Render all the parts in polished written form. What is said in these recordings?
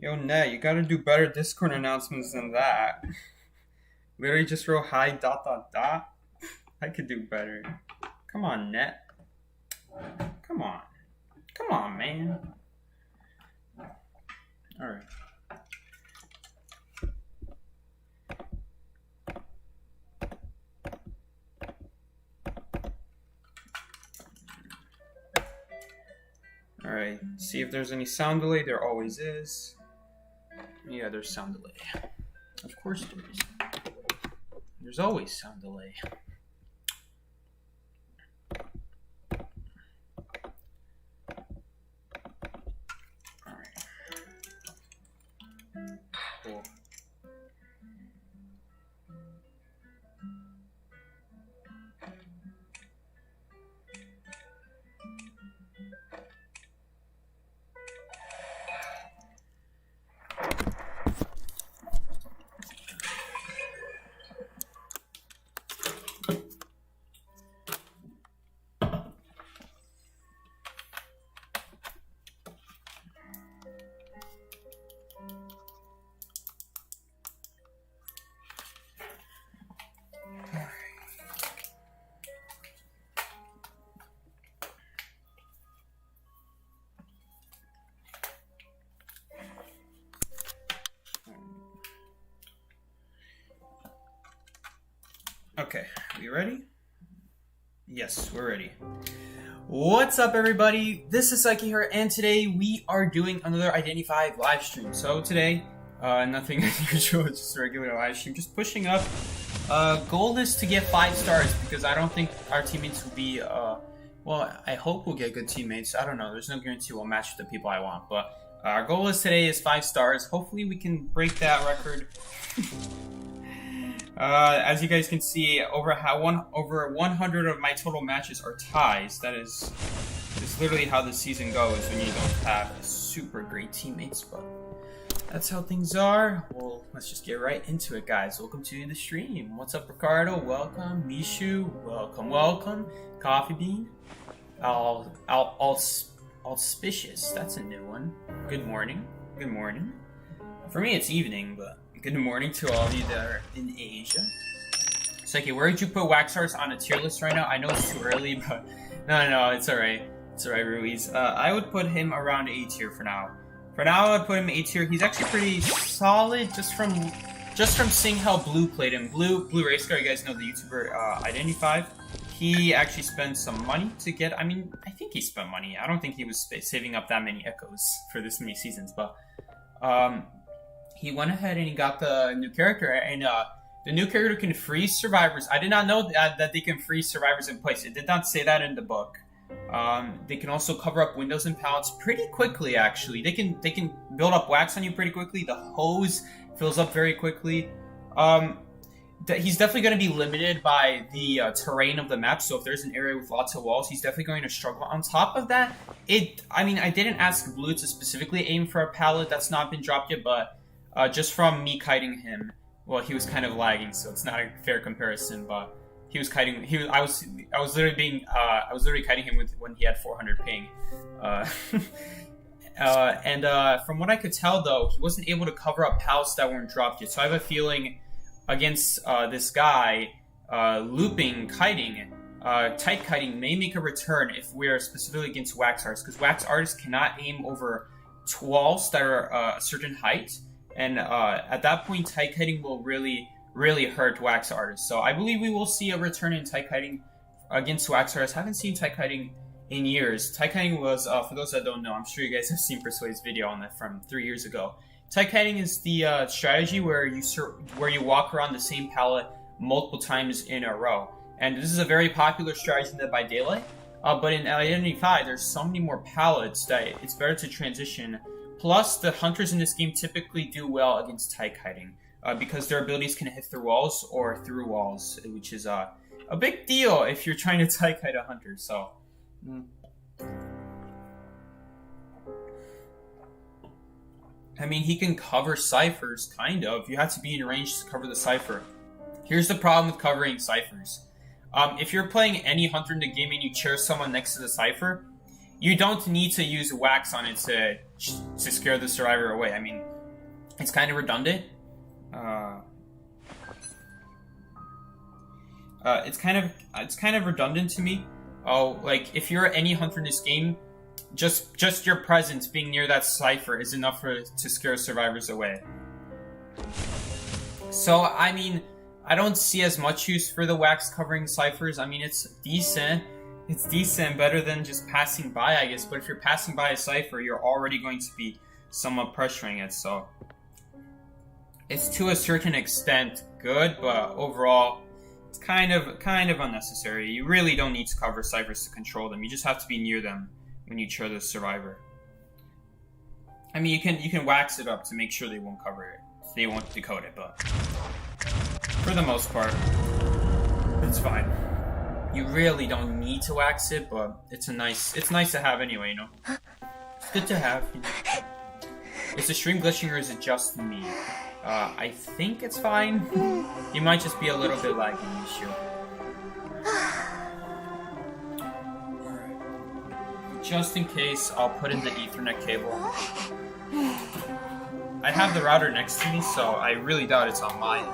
Yo, Net, you gotta do better Discord announcements than that. Literally just wrote hi dot dot dot. I could do better. Come on, Net. Come on. Come on, man. Alright. Alright, see if there's any sound delay. There always is. Yeah, there's sound delay. Of course there is. There's always sound delay. Alright. Cool. Okay, we ready? Yes, we're ready. What's up, everybody? This is Psyche here, and today we are doing another Identify live stream. So today, nothing unusual, it's just a regular live stream, just pushing up. Goal is to get 5 stars because I don't think our teammates will be, well, I hope we'll get good teammates. I don't know, there's no guarantee we'll match the people I want, but our goal is today is 5 stars. Hopefully we can break that record. As you guys can see, over 100 of my total matches are ties. That is literally how the season goes when you don't have super great teammates, but that's how things are. Well, let's just get right into it, guys. Welcome to the stream. What's up, Ricardo? Welcome. Mishu, welcome. Coffee Bean. Auspicious. That's a new one. Good morning. Good morning. For me, it's evening, but good morning to all of you that are in Asia. Psyche, where did you put Waxars on a tier list right now? I know it's too early, but no, it's alright. It's alright, Ruiz. I would put him around A tier for now. For now, I would put him A tier. He's actually pretty solid just from seeing how Blue played him. Blue Racecar, you guys know the YouTuber Identify. He actually spent some money to get. I mean, I think he spent money. I don't think he was saving up that many echoes for this many seasons, but he went ahead and he got the new character, and the new character can freeze survivors. I did not know that they can freeze survivors in place. It did not say that in the book. They can also cover up windows and pallets pretty quickly, actually. They can build up wax on you pretty quickly. The hose fills up very quickly. He's definitely going to be limited by the terrain of the map, so if there's an area with lots of walls, he's definitely going to struggle. On top of that, I didn't ask Blue to specifically aim for a pallet that's not been dropped yet, but just from me kiting him, well, he was kind of lagging, so it's not a fair comparison. But he was kiting. I was literally kiting him when he had 400 ping. And from what I could tell, though, he wasn't able to cover up pallets that weren't dropped yet. So I have a feeling against this guy, looping kiting, tight kiting may make a return if we're specifically against wax artists, because wax artists cannot aim over walls that are a certain height. And at that point, tight kiting will really hurt wax artists. So I believe we will see a return in tight kiting against wax artists. I haven't seen tight kiting in years. Tight kiting was, for those that don't know, I'm sure you guys have seen Persuade's video on that from 3 years ago. Tight kiting is the strategy where you walk around the same pallet multiple times in a row. And this is a very popular strategy in Dead by Daylight. But in Identify, there's so many more pallets that it's better to transition. Plus, the hunters in this game typically do well against tight kiting because their abilities can hit through walls or through walls, which is a big deal if you're trying to tight kite a hunter. So, I mean, he can cover ciphers, kind of. You have to be in range to cover the cipher. Here's the problem with covering ciphers. If you're playing any hunter in the game and you chair someone next to the cipher, you don't need to use wax on it to scare the survivor away. I mean, It's kind of redundant. It's kind of redundant to me. Oh, like if you're any hunter in this game, just your presence being near that cipher is enough to scare survivors away. So I mean, I don't see as much use for the wax covering ciphers. I mean, it's decent. It's decent, better than just passing by, I guess. But if you're passing by a cipher, you're already going to be somewhat pressuring it. So it's to a certain extent good, but overall, it's kind of unnecessary. You really don't need to cover ciphers to control them. You just have to be near them when you chair the survivor. I mean, you can wax it up to make sure they won't cover it. They won't decode it, but for the most part, it's fine. You really don't need to wax it, but it's nice to have anyway, you know. It's good to have. You know. Is the stream glitching or is it just me? I think it's fine. You might just be a little bit lagging issue. Just in case, I'll put in the Ethernet cable. I have the router next to me, so I really doubt it's on mine.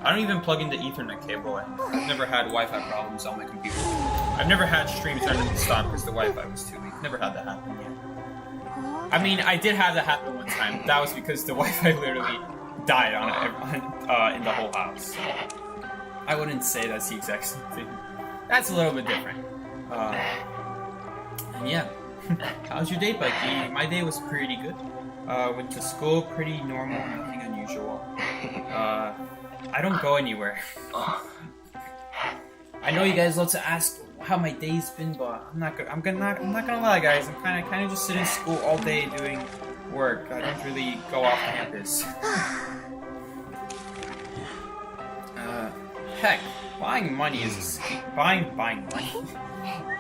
I don't even plug in the Ethernet cable, and I've never had Wi-Fi problems on my computer. I've never had streams running to stop because the Wi-Fi was too weak. Never had that happen yet. I mean, I did have that happen one time. That was because the Wi-Fi literally died in the whole house. So I wouldn't say that's the exact same thing. That's a little bit different. And yeah. How's your day, Mikey? My day was pretty good. Went to school, pretty normal, nothing unusual. I don't go anywhere. I know you guys love to ask how my day's been, but I'm not gonna lie, guys. I'm kind of just sitting in school all day doing work. I don't really go off campus. Heck, buying money is buying money.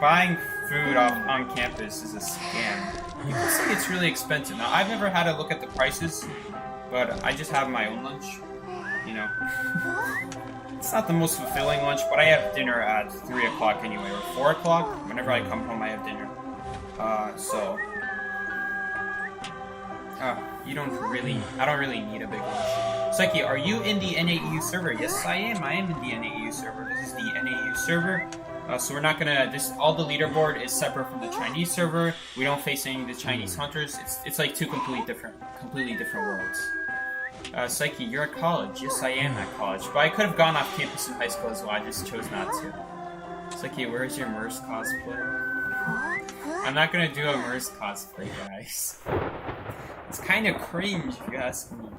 Buying food on campus is a scam. People say it's really expensive. Now, I've never had a look at the prices, but I just have my own lunch. You know, it's not the most fulfilling lunch, but I have dinner at 3 o'clock anyway, or 4 o'clock. Whenever I come home, I have dinner. I don't really need a big lunch. Psyche, are you in the NAEU server? Yes, I am. I am in the NAEU server. This is the NAEU server. So we're not gonna. All the leaderboard is separate from the Chinese server. We don't face any of the Chinese hunters. It's like two completely different worlds. Psyche, you're at college. Yes, I am at college, but I could have gone off campus in high school as well. I just chose not to. Psyche, where's your Merce cosplay? I'm not gonna do a Merce cosplay, guys. It's kind of cringe, if you ask me.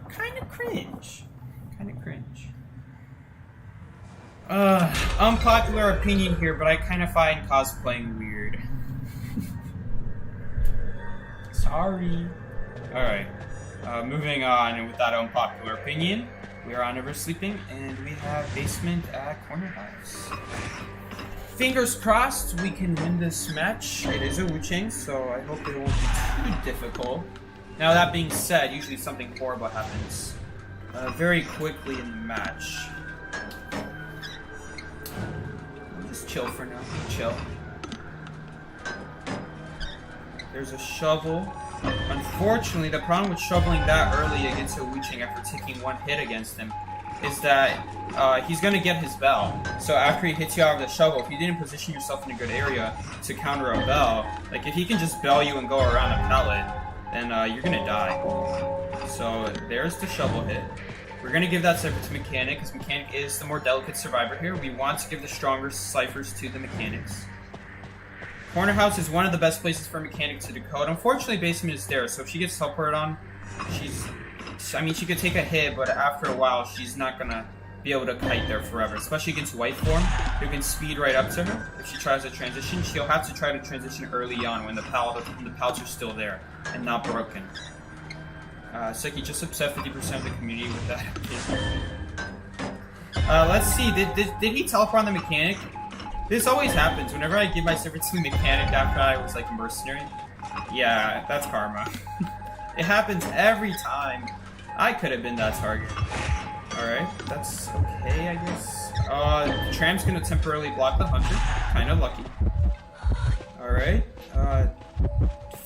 Kind of cringe. Unpopular opinion here, but I kind of find cosplaying weird. Sorry. Alright. Moving on, and with that unpopular opinion, we are on Never Sleeping, and we have Basement at Corner House. Fingers crossed we can win this match. It is a Wu-Chang, so I hope it won't be too difficult. Now, that being said, usually something horrible happens very quickly in the match. Just chill for now. Chill. There's a shovel. Unfortunately, the problem with shoveling that early against a Wu-Chang after taking one hit against him is that he's going to get his bell. So after he hits you out of the shovel, if you didn't position yourself in a good area to counter a bell, like if he can just bell you and go around a pallet, then you're going to die. So there's the shovel hit. We're going to give that cipher to Mechanic, because Mechanic is the more delicate survivor here. We want to give the stronger ciphers to the Mechanics. Corner House is one of the best places for Mechanic to decode. Unfortunately, Basement is there, so if she gets teleported on, she could take a hit, but after a while, she's not going to be able to kite there forever, especially against White Form, who can speed right up to her. If she tries to transition, she'll have to try to transition early on when the pallets are still there and not broken. Psyche just upset 50% of the community with that. Let's see, did he teleport on the Mechanic? This always happens. Whenever I give my server to the Mechanic after I was like a mercenary. Yeah, that's karma. It happens every time. I could have been that target. Alright, that's okay, I guess. Tram's gonna temporarily block the Hunter. Kinda lucky. Alright.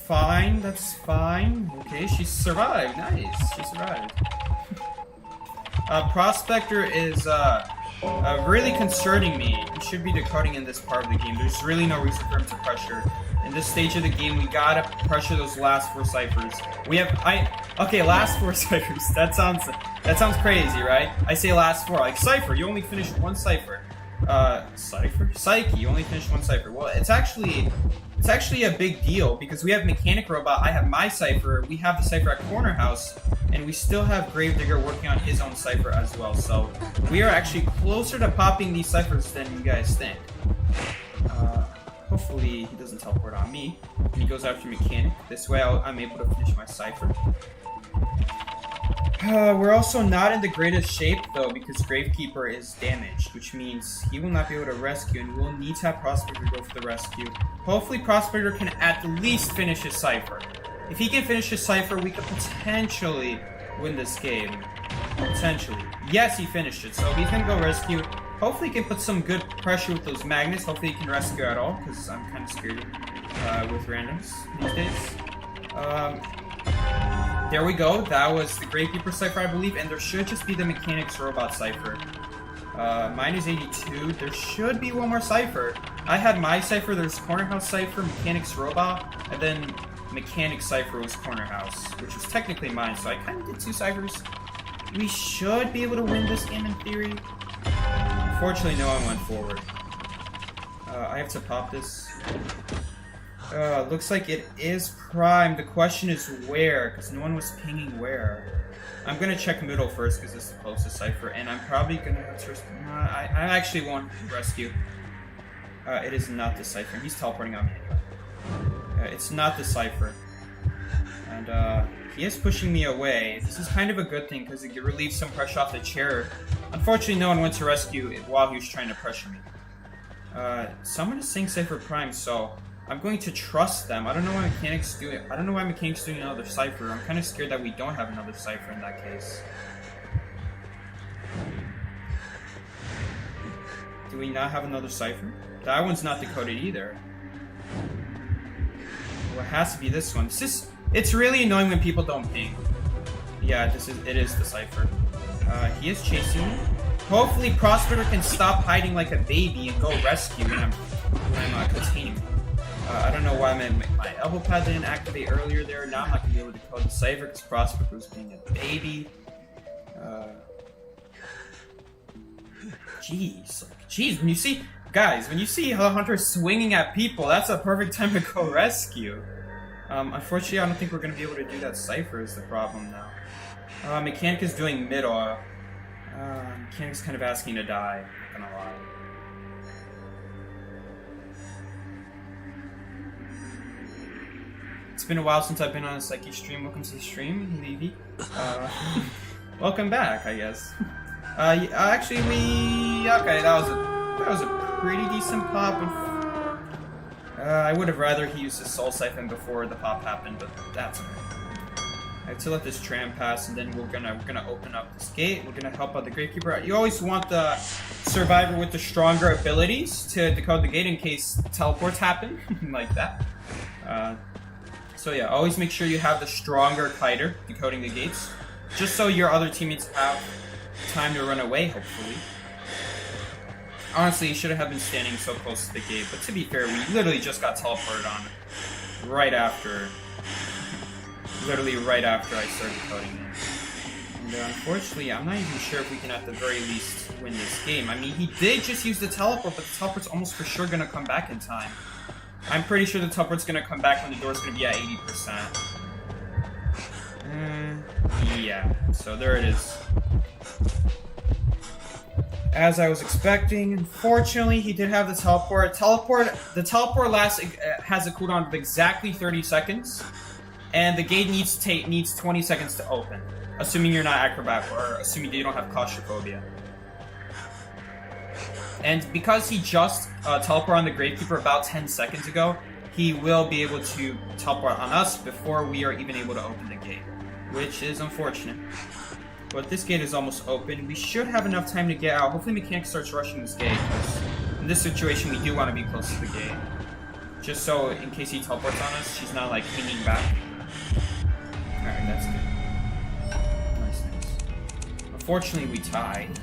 fine. That's fine. Okay, she survived. Nice. She survived. Prospector is really concerning me. He should be decoding in this part of the game. There's really no reason for him to pressure. In this stage of the game, we gotta pressure those last 4 ciphers. Okay, last 4 ciphers. That sounds crazy, right? I say last 4, like cipher. You only finished 1 cipher. Cipher? Psyche. You only finished 1 cipher. Well, it's actually a big deal because we have Mechanic Robot. I have my cipher. We have the cipher at Corner House, and we still have Gravedigger working on his own cipher as well. So we are actually closer to popping these ciphers than you guys think. Hopefully he doesn't teleport on me. And he goes after Mechanic. This way I'm able to finish my cipher. We're also not in the greatest shape though because Gravekeeper is damaged, which means he will not be able to rescue and we'll need to have Prospector go for the rescue. Hopefully Prospector can at least finish his cipher. If he can finish his cipher, we could potentially win this game. Potentially. Yes, he finished it, so he's gonna go rescue. Hopefully he can put some good pressure with those magnets. Hopefully he can rescue at all, because I'm kind of scared with randoms these days. There we go. That was the Gravekeeper cipher, I believe, and there should just be the Mechanics Robot cipher. Mine is 82. There should be one more cipher. I had my cipher. There's Corner House cipher, Mechanics Robot, and then Mechanic cipher was Corner House, which was technically mine, so I kind of did 2 ciphers. We should be able to win this game in theory. Unfortunately, no one went forward. I have to pop this. Looks like it is prime. The question is where, because no one was pinging where. I'm gonna check middle first because it's the closest cipher, and I'm probably gonna have to. I actually won't rescue. It is not the cipher. He's teleporting on me. It's not the cipher, and he is pushing me away. This is kind of a good thing because it relieves some pressure off the chair. Unfortunately, no one went to rescue it while he was trying to pressure me. Someone is saying cipher prime, so I'm going to trust them. I don't know why Mechanics doing. I don't know why Mechanics doing another cipher. I'm kind of scared that we don't have another cipher in that case. Do we not have another cipher? That one's not decoded either. Well, it has to be this one. It's really annoying when people don't ping. Yeah, it is the cipher. He is chasing me. Hopefully Prospector can stop hiding like a baby and go rescue when I'm containing. I don't know why my elbow pad didn't activate earlier there. Now I'm not going to be able to decode the cipher because Prospector was being a baby. Jeez, when you see... Guys, when you see a hunter swinging at people, that's a perfect time to go rescue. Unfortunately, I don't think we're going to be able to do that cipher is the problem now. Mechanic is doing middle. Mechanic's kind of asking to die, not gonna lie. It's been a while since I've been on a Psyche stream. Welcome to the stream, Levy. Welcome back, I guess. Actually, okay, that was a pretty decent pop. I would have rather he used his Soul Siphon before the pop happened, but that's okay. I have to let this tram pass, and then we're gonna open up this gate. We're gonna help out the Gravekeeper. You always want the survivor with the stronger abilities to decode the gate in case teleports happen, like that. So yeah, always make sure you have the stronger kiter decoding the gates, just so your other teammates have time to run away, hopefully. Honestly, you shouldn't have been standing so close to the gate, but to be fair, we literally just got teleported on right after I started coding it. And unfortunately, I'm not even sure if we can at the very least win this game. I mean, he did just use the teleport, but the teleport's almost for sure gonna come back in time. I'm pretty sure the teleport's gonna come back when the door's gonna be at 80%. Yeah, so there it is. As I was expecting, unfortunately, he did have the teleport. The teleport has a cooldown of exactly 30 seconds, and the gate needs 20 seconds to open, assuming you're not acrobat or assuming you don't have claustrophobia. And because he just teleported on the Gravekeeper about 10 seconds ago, he will be able to teleport on us before we are even able to open the gate, which is unfortunate. But this gate is almost open. We should have enough time to get out. Hopefully Mechanic starts rushing this gate, because in this situation we do want to be close to the gate. Just so in case he teleports on us, she's not like hanging back. Alright, that's good. Nice. Unfortunately, we tied.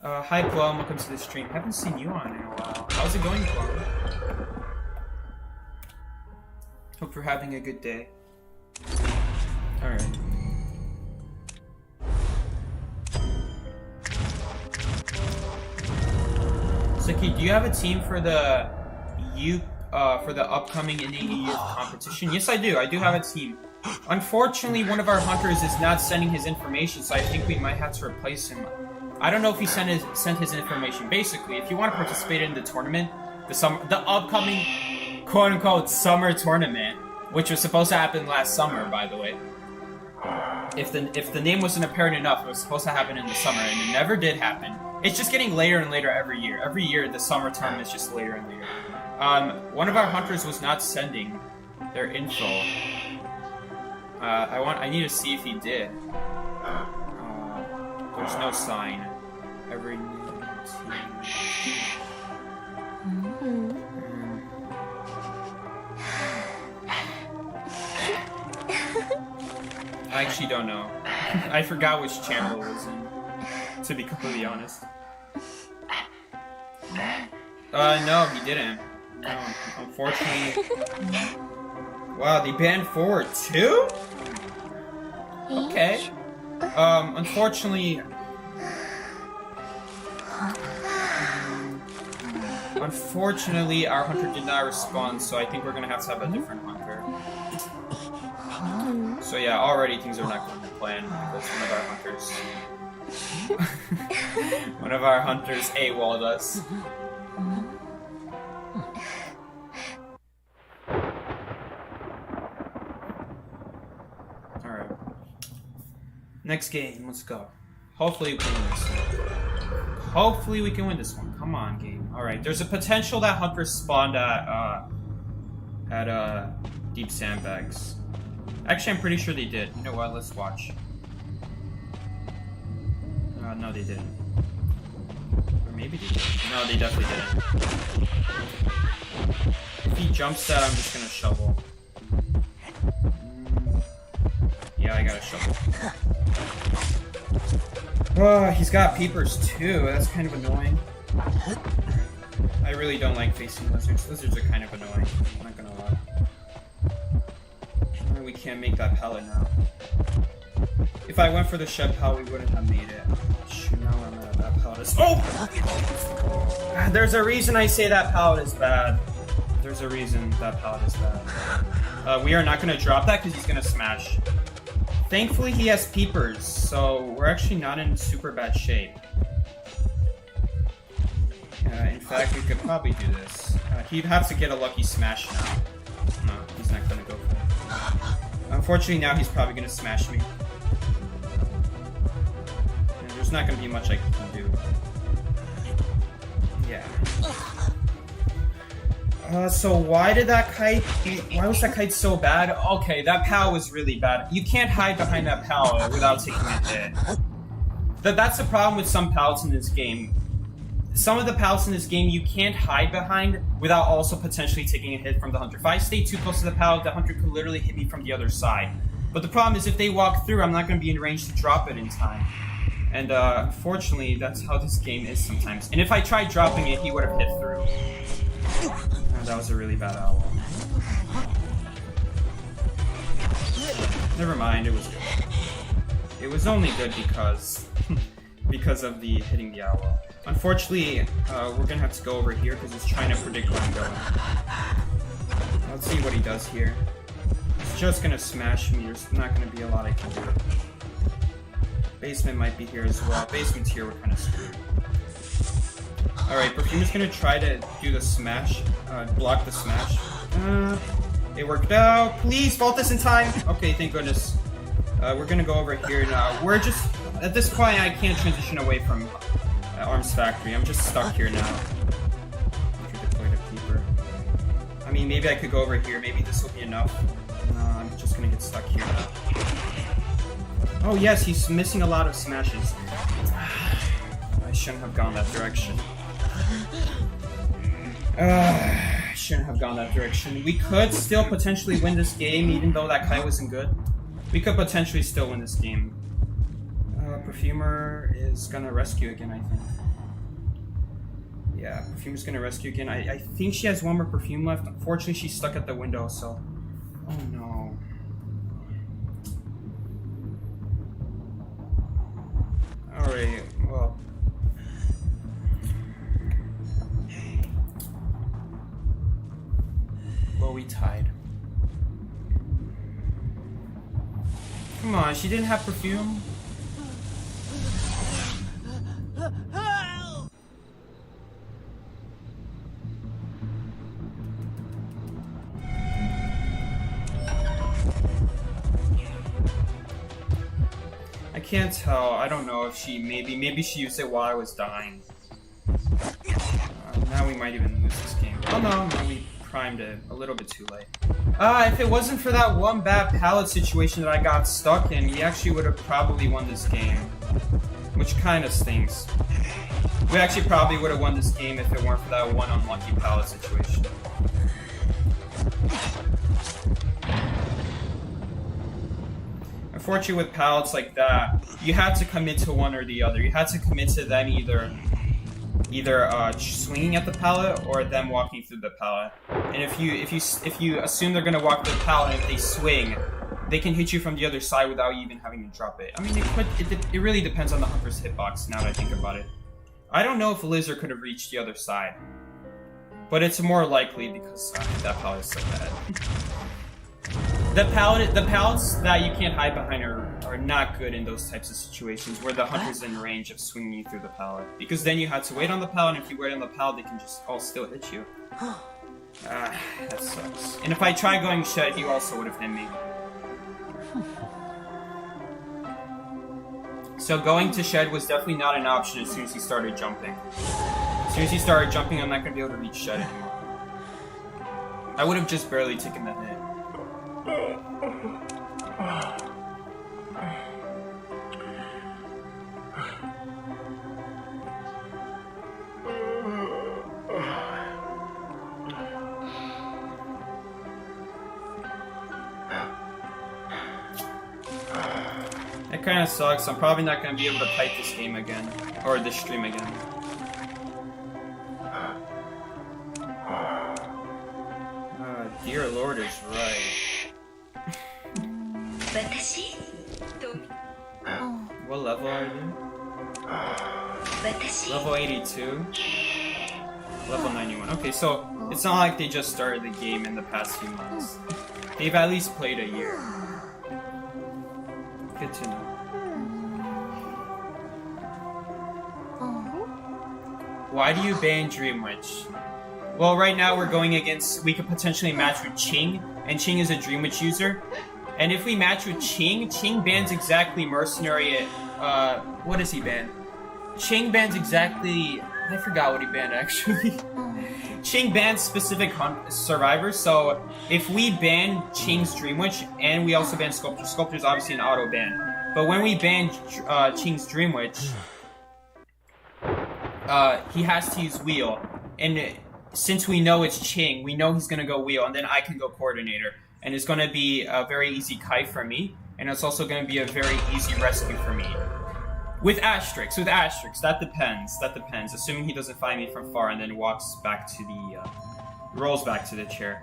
Hi Plum, welcome to the stream. Haven't seen you on in a while. How's it going, Plum? Hope you're having a good day. Alright. Siki, do you have a team for the upcoming innate youth competition? Yes, I do. I do have a team. Unfortunately, one of our hunters is not sending his information, so I think we might have to replace him. I don't know if he sent his information. Basically, if you want to participate in the tournament, the upcoming quote-unquote summer tournament, which was supposed to happen last summer, by the way. If the name wasn't apparent enough, it was supposed to happen in the summer, and it never did happen. It's just getting later and later every year. Every year, the summer term is just later and later. One of our hunters was not sending their info. I need to see if he did. There's no sign. Every I actually don't know. I forgot which channel it was in, to be completely honest. No, he didn't. No, unfortunately. Wow, they banned forward too? Okay. Unfortunately... Unfortunately, our hunter did not respond, so I think we're gonna have a different hunter. So yeah, already things are not going to plan because one of our hunters AWOL'd us. Alright. Next game, let's go. Hopefully we can win this one. Come on, game. Alright, there's a potential that hunters spawned at deep sandbags. Actually, I'm pretty sure they did. You know what? Let's watch. No, they didn't. Or maybe they did. No, they definitely didn't. If he jumps that, I'm just gonna shovel. Yeah, I got a shovel. Oh, he's got peepers too. That's kind of annoying. I really don't like facing lizards. Lizards are kind of annoying. I'm not gonna lie. We can't make that pallet now. If I went for the shed pallet, we wouldn't have made it. Shoot, now I'm at that pallet is. Oh! There's a reason I say that pallet is bad. There's a reason that pallet is bad. We are not gonna drop that because he's gonna smash. Thankfully, he has peepers, so we're actually not in super bad shape. In fact, we could probably do this. He'd have to get a lucky smash now. No, he's not gonna go for it. Unfortunately, now he's probably gonna smash me. And there's not gonna be much I can do. Yeah. So why was that kite so bad? Okay, that POW was really bad. You can't hide behind that POW without taking a hit. That's the problem with some POWs in this game. Some of the POWs in this game you can't hide behind without also potentially taking a hit from the hunter. If I stay too close to the POW, the hunter could literally hit me from the other side. But the problem is if they walk through, I'm not going to be in range to drop it in time. And unfortunately, that's how this game is sometimes. And if I tried dropping it, he would have hit through. That was a really bad owl. Never mind, it was good. It was only good because of the hitting the owl. Unfortunately, we're gonna have to go over here because he's trying to predict where I'm going. Let's see what he does here. He's just gonna smash me. There's not gonna be a lot I can do. Basement might be here as well. Basement's here, we're kind of screwed. Alright, Perfumer's gonna try to do the smash, block the smash. It worked out. Please, vault this in time! Okay, thank goodness. We're gonna go over here now. We're just, at this point, I can't transition away from Arms Factory. I'm just stuck here now. Deployed a peeper. I mean, maybe I could go over here. Maybe this will be enough. No, I'm just gonna get stuck here now. Oh yes, he's missing a lot of smashes. I shouldn't have gone that direction. shouldn't have gone that direction. We could still potentially win this game, even though that kite wasn't good. We could potentially still win this game. Perfumer is gonna rescue again, I think. Yeah, Perfumer's gonna rescue again. I think she has one more perfume left. Unfortunately, she's stuck at the window, so... Oh no. Alright, well... Well, we tied. Come on, she didn't have perfume? I can't tell. I don't know if she maybe she used it while I was dying. Now we might even lose this game. Oh no, we primed it a little bit too late. If it wasn't for that one bad pallet situation that I got stuck in, we actually would have probably won this game. Which kind of stinks. We actually probably would have won this game if it weren't for that one unlucky pallet situation. Unfortunately, with pallets like that, you had to commit to one or the other. You had to commit to them either swinging at the pallet or them walking through the pallet. And if you assume they're gonna walk through the pallet, and if they swing, they can hit you from the other side without you even having to drop it. I mean, it really depends on the hunter's hitbox. Now that I think about it, I don't know if a lizard could have reached the other side, but it's more likely because that pallet is so bad. The pallets that you can't hide behind are not good in those types of situations where the hunter's in range of swinging you through the pallet. Because then you had to wait on the pallet, and if you wait on the pallet, they can just all still hit you. That sucks. And if I tried going shed, you also would have hit me. So going to shed was definitely not an option as soon as he started jumping. As soon as he started jumping, I'm not going to be able to reach shed anymore. I would have just barely taken that hit. That kind of sucks. I'm probably not going to be able to fight this game again. Or this stream again. Dear Lord is right. What level are you? Level 82? Level 91. Okay, so it's not like they just started the game in the past few months. They've at least played a year. Good to know. Why do you ban Dream Witch? Well, right now we're going against... We could potentially match with Ching, and Ching is a Dream Witch user. And if we match with Ching, Ching bans exactly Mercenary... what does he ban? Ching bans exactly... I forgot what he banned, actually. Ching bans specific survivors, so if we ban Ching's Dream Witch, and we also ban Sculptor, Sculptor's obviously an auto ban. But when we ban Ching's Dream Witch, he has to use Wheel. And since we know it's Ching, we know he's gonna go Wheel, and then I can go Coordinator. And it's gonna be a very easy kite for me, and it's also gonna be a very easy rescue for me. With asterisks, that depends. Assuming he doesn't find me from far and then walks back to the, rolls back to the chair.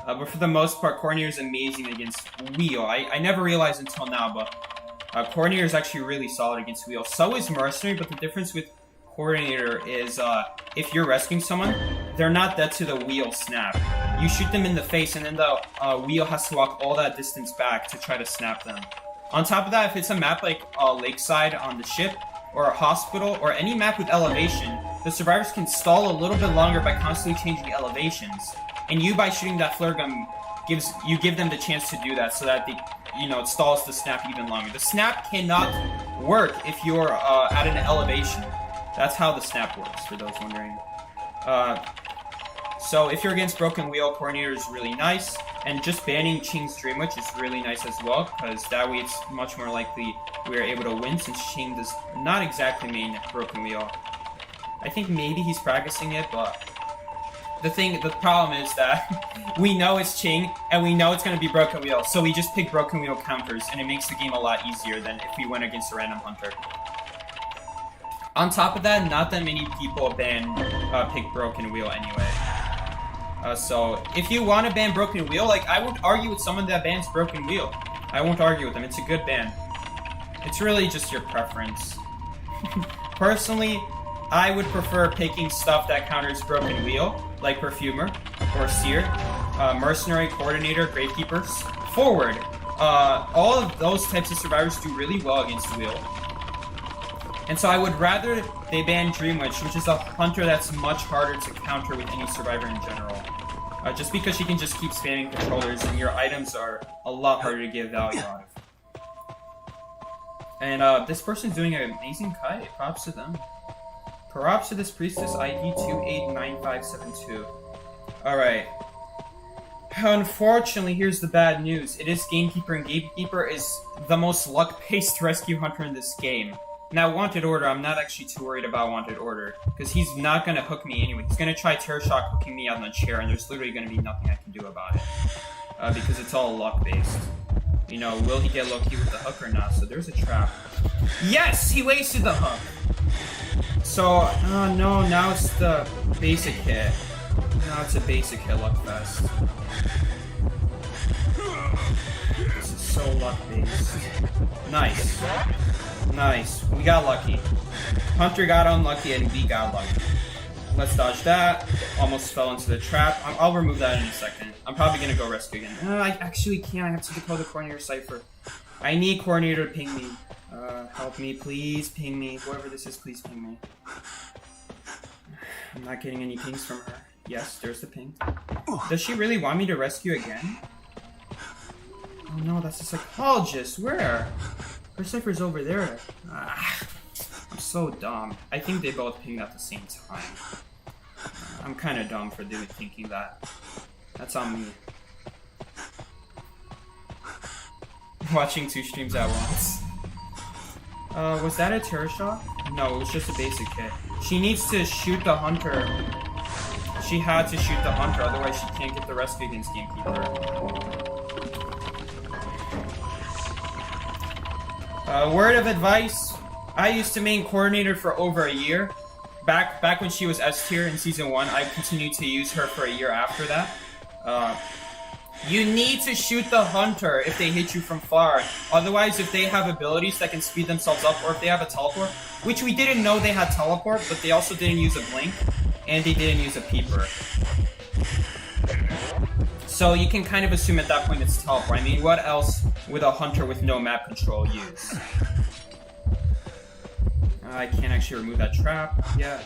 But for the most part, Coordinator is amazing against Wheel. I never realized until now, but Coordinator is actually really solid against Wheel. So is Mercenary, but the difference with Coordinator is, if you're rescuing someone, they're not dead to the Wheel snap. You shoot them in the face, and then the Wheel has to walk all that distance back to try to snap them. On top of that, if it's a map like Lakeside on the ship, or a hospital, or any map with elevation, the survivors can stall a little bit longer by constantly changing elevations. And you, by shooting that flare gun, give them the chance to do that, so that it stalls the snap even longer. The snap cannot work if you're at an elevation. That's how the snap works, for those wondering. So if you're against Broken Wheel, Coordinator is really nice. And just banning Ching's Dream Witch is really nice as well, because that way it's much more likely we're able to win, since Ching does not exactly main Broken Wheel. I think maybe he's practicing it, but the problem is that we know it's Ching, and we know it's going to be Broken Wheel, so we just pick Broken Wheel counters, and it makes the game a lot easier than if we went against a random hunter. On top of that, not that many people pick Broken Wheel anyway. So, if you want to ban Broken Wheel, like, I won't argue with someone that bans Broken Wheel. I won't argue with them, it's a good ban. It's really just your preference. Personally, I would prefer picking stuff that counters Broken Wheel, like Perfumer, or Seer, Mercenary, Coordinator, Gravekeepers, Forward. All of those types of survivors do really well against Wheel. And so I would rather they ban Dream Witch, which is a hunter that's much harder to counter with any survivor in general. Just because she can just keep spamming controllers and your items are a lot harder to get value out of. And this person's doing an amazing kite. Props to them. Props to this priestess, ID 289572. Alright. Unfortunately, here's the bad news. It is Gamekeeper, and Gamekeeper is the most luck-based rescue hunter in this game. Now, Wanted Order, I'm not actually too worried about Wanted Order, because he's not going to hook me anyway. He's going to try Terror Shock hooking me on the chair, and there's literally going to be nothing I can do about it. Because it's all luck-based. You know, will he get lucky with the hook or not? So there's a trap. Yes! He wasted the hook! So, no, now it's the basic hit. Now it's a basic hit, Luckfest. This is so luck-based. Nice. Nice. We got lucky. Hunter got unlucky and we got lucky. Let's dodge that. Almost fell into the trap. I'll remove that in a second. I'm probably gonna go rescue again. I actually can't. I have to decode the Coordinator Cypher. I need Coordinator to ping me. Help me. Please ping me. Whoever this is, please ping me. I'm not getting any pings from her. Yes, there's the ping. Does she really want me to rescue again? Oh no, that's a psychologist. Where? Her Cypher's over there. I'm so dumb. I think they both pinged at the same time. I'm kind of dumb for thinking that. That's on me. Watching two streams at once. Was that a Terror Shock? No, it was just a basic hit. She needs to shoot the hunter. She had to shoot the hunter, otherwise she can't get the rescue against Gamekeeper. Word of advice, I used to main Coordinator for over a year. Back when she was S tier in Season 1, I continued to use her for a year after that. You need to shoot the hunter if they hit you from far. Otherwise, if they have abilities that can speed themselves up, or if they have a teleport, which we didn't know they had teleport, but they also didn't use a blink, and they didn't use a peeper. So you can kind of assume at that point it's teleport. I mean, what else would a hunter with no map control use? I can't actually remove that trap yet.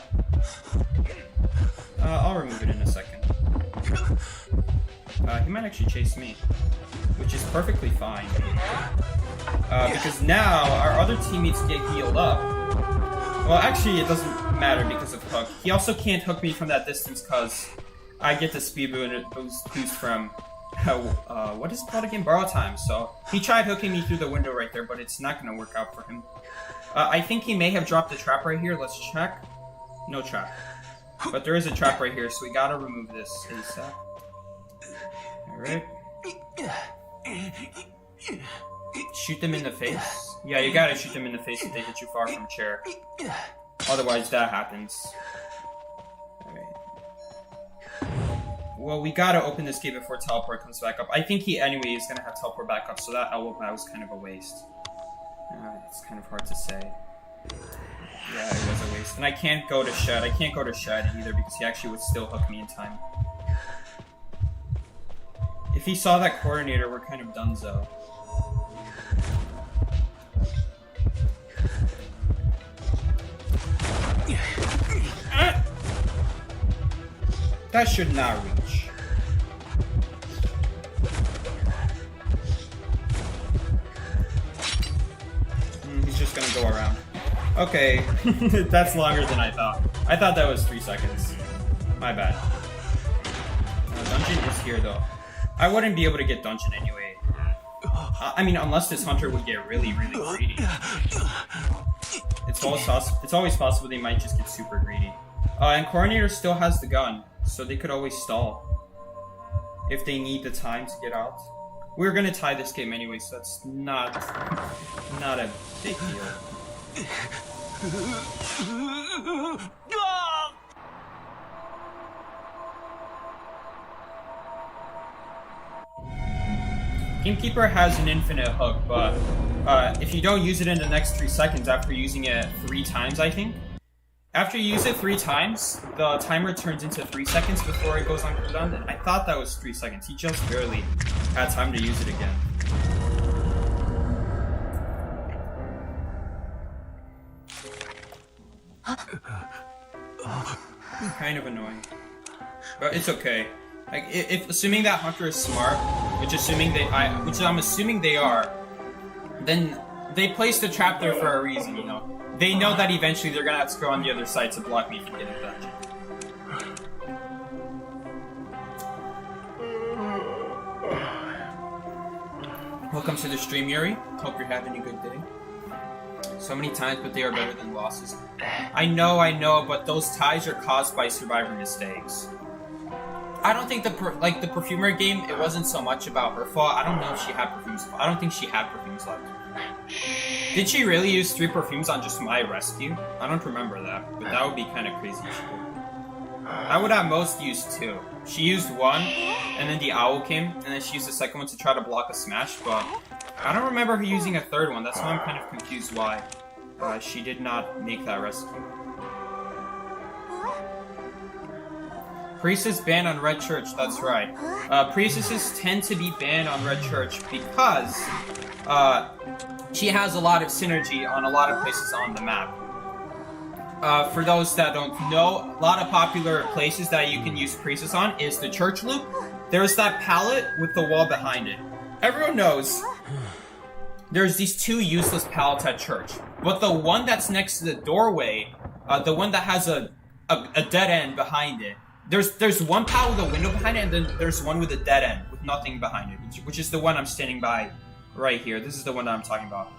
I'll remove it in a second. He might actually chase me, which is perfectly fine. Because now our other teammates get healed up. Well, actually, it doesn't matter because of hook. He also can't hook me from that distance because I get the speed boost from, what is it called again? Borrow time. So he tried hooking me through the window right there, but it's not going to work out for him. I think he may have dropped a trap right here. Let's check. No trap. But there is a trap right here, so we gotta remove this ASAP. Alright. Shoot them in the face. Yeah, you gotta shoot them in the face if they hit you far from chair. Otherwise, that happens. Alright. Well, we gotta open this gate before teleport comes back up. I think he anyway is gonna have teleport back up, so that was kind of a waste. It's kind of hard to say. Yeah, it was a waste. And I can't go to Shed. I can't go to Shed either because he actually would still hook me in time. If he saw that Coordinator, we're kind of donezo. That should not reach. He's just gonna go around. Okay, that's longer than I thought. I thought that was 3 seconds. My bad. Dungeon is here though. I wouldn't be able to get dungeon anyway. I mean, unless this hunter would get really, really greedy. It's always possible they might just get super greedy. And Coordinator still has the gun. so they could always stall if they need the time to get out. We're gonna tie this game anyway, so that's not a big deal. Gamekeeper has an infinite hook, but if you don't use it in the next 3 seconds after using it 3 times, I think. After you use it 3 times, the timer turns into 3 seconds before it goes on cooldown. And I thought that was 3 seconds. He just barely had time to use it again. Kind of annoying, but it's okay. Like, if assuming that Hunter is smart, which I'm assuming they are, then they placed the trap there for a reason. You know, they know that eventually they're gonna have to go on the other side to block me from getting dungeon. Welcome to the stream, Yuri. Hope you're having a good day. So many times, but they are better than losses. I know, but those ties are caused by survivor mistakes. I don't think the perfumer game, it wasn't so much about her fault. I don't know if she had perfumes. I don't think she had perfumes left. Did she really use 3 perfumes on just my rescue? I don't remember that, but that would be kind of crazy. I would at most use 2. She used 1, and then the owl came, and then she used the second one to try to block a smash, but I don't remember her using a 3rd one. That's why I'm kind of confused why she did not make that rescue. Priestess banned on Red Church, that's right. Priestesses tend to be banned on Red Church because she has a lot of synergy on a lot of places on the map. For those that don't know, a lot of popular places that you can use Priestess on is the Church Loop. There's that pallet with the wall behind it. Everyone knows there's these 2 useless pallets at church. But the one that's next to the doorway, the one that has a dead end behind it, there's one pallet with a window behind it, and then there's one with a dead end with nothing behind it, which is the one I'm standing by right here. This is the one that I'm talking about.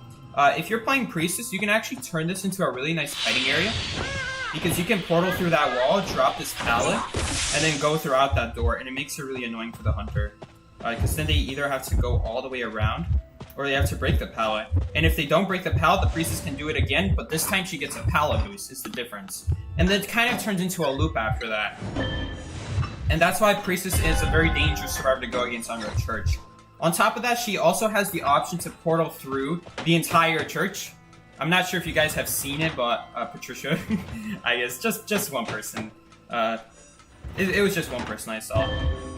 If you're playing Priestess, you can actually turn this into a really nice hiding area, because you can portal through that wall, drop this pallet, and then go throughout that door, and it makes it really annoying for the Hunter. Because then they either have to go all the way around, or they have to break the pallet. And if they don't break the pallet, the Priestess can do it again, but this time she gets a pallet boost, is the difference. And then it kind of turns into a loop after that. And that's why Priestess is a very dangerous survivor to go against under a church. On top of that, she also has the option to portal through the entire church. I'm not sure if you guys have seen it, but Patricia, I guess, just one person. It was just one person I saw.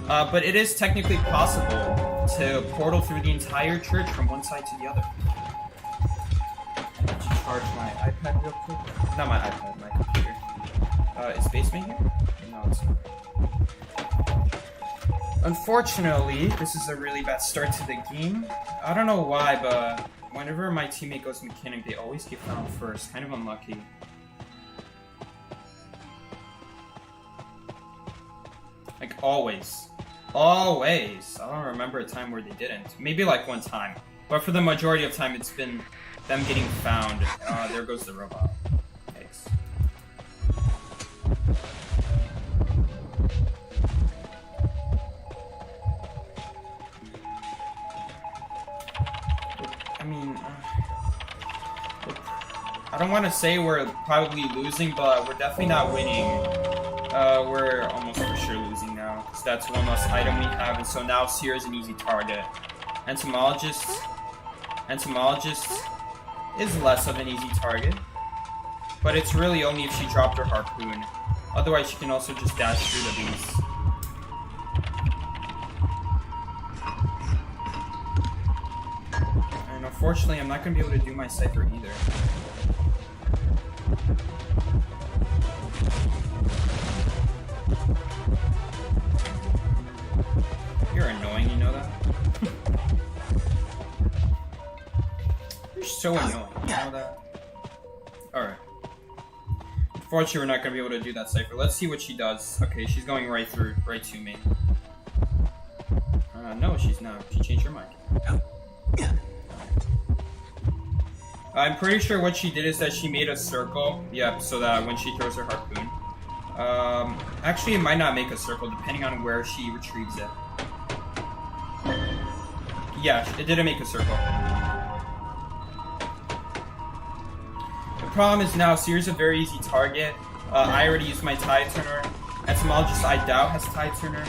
But it is technically possible to portal through the entire church from one side to the other. To charge my iPad real quick. Not my iPad, my computer. Is Basement here? No, it's not. Unfortunately, this is a really bad start to the game. I don't know why, but whenever my teammate goes mechanic, they always get found first. Kind of unlucky. Like, always. Always. I don't remember a time where they didn't. Maybe like one time. But for the majority of time, it's been them getting found. There goes the robot. Thanks. I mean, I don't want to say we're probably losing, but we're definitely not winning. We're almost for sure losing now, because that's one less item we have, and so now Seer is an easy target. Entomologist is less of an easy target, but it's really only if she dropped her harpoon. Otherwise, she can also just dash through the beast. And unfortunately, I'm not going to be able to do my Cypher either. You're annoying, you know that? You're so annoying, you know that? Alright. Unfortunately, we're not going to be able to do that Cypher. Let's see what she does. Okay, she's going right to me. No, she's not. She changed her mind. I'm pretty sure what she did is that she made a circle, yep, so that when she throws her harpoon, Actually, it might not make a circle depending on where she retrieves it. Yeah, it didn't make a circle. The problem is now Seer's a very easy target. I already used my Tide Turner. Etymologist, I doubt, has Tide Turner.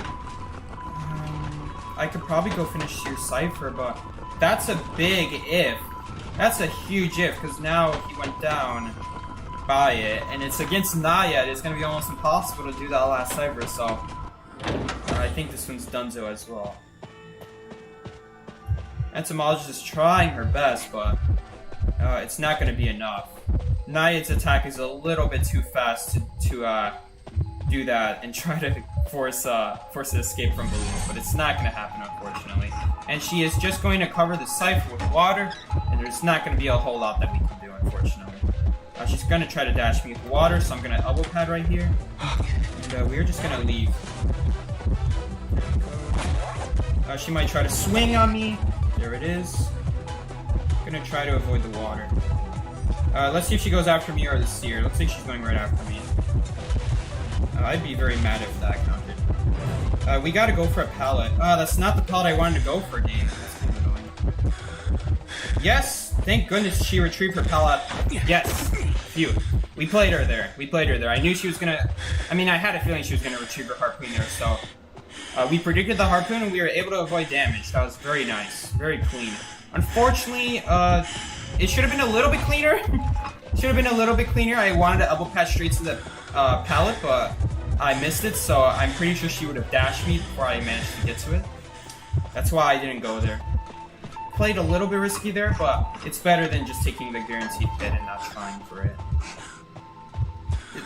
I could probably go finish Seer's Cypher, but that's a big if. That's a huge if, because now he went down by it, and it's against Naya. It's going to be almost impossible to do that last Cypher, so I think this one's donezo as well. Etymologist is trying her best, but it's not going to be enough. Naya's attack is a little bit too fast to do that and try to force an escape from below, but it's not going to happen, unfortunately. And she is just going to cover the Cypher with water, and there's not going to be a whole lot that we can do, unfortunately. She's going to try to dash me with water, so I'm going to elbow pad right here. And we're just going to leave. She might try to swing on me. There it is. I'm going to try to avoid the water. Let's see if she goes after me or the Seer. Looks like she's going right after me. I'd be very mad if that counted. We gotta go for a pallet. That's not the pallet I wanted to go for, game. That's kind of annoying. Yes! Thank goodness she retrieved her pallet. Yes! Phew. We played her there. I knew she was gonna... I mean, I had a feeling she was gonna retrieve her harpoon there, so... we predicted the harpoon and we were able to avoid damage. That was very nice. Very clean. Unfortunately, it should have been a little bit cleaner. I wanted to elbow patch straight to the pallet, but I missed it, so I'm pretty sure she would have dashed me before I managed to get to it. That's why I didn't go there. Played a little bit risky there, but it's better than just taking the guaranteed hit and not trying for it.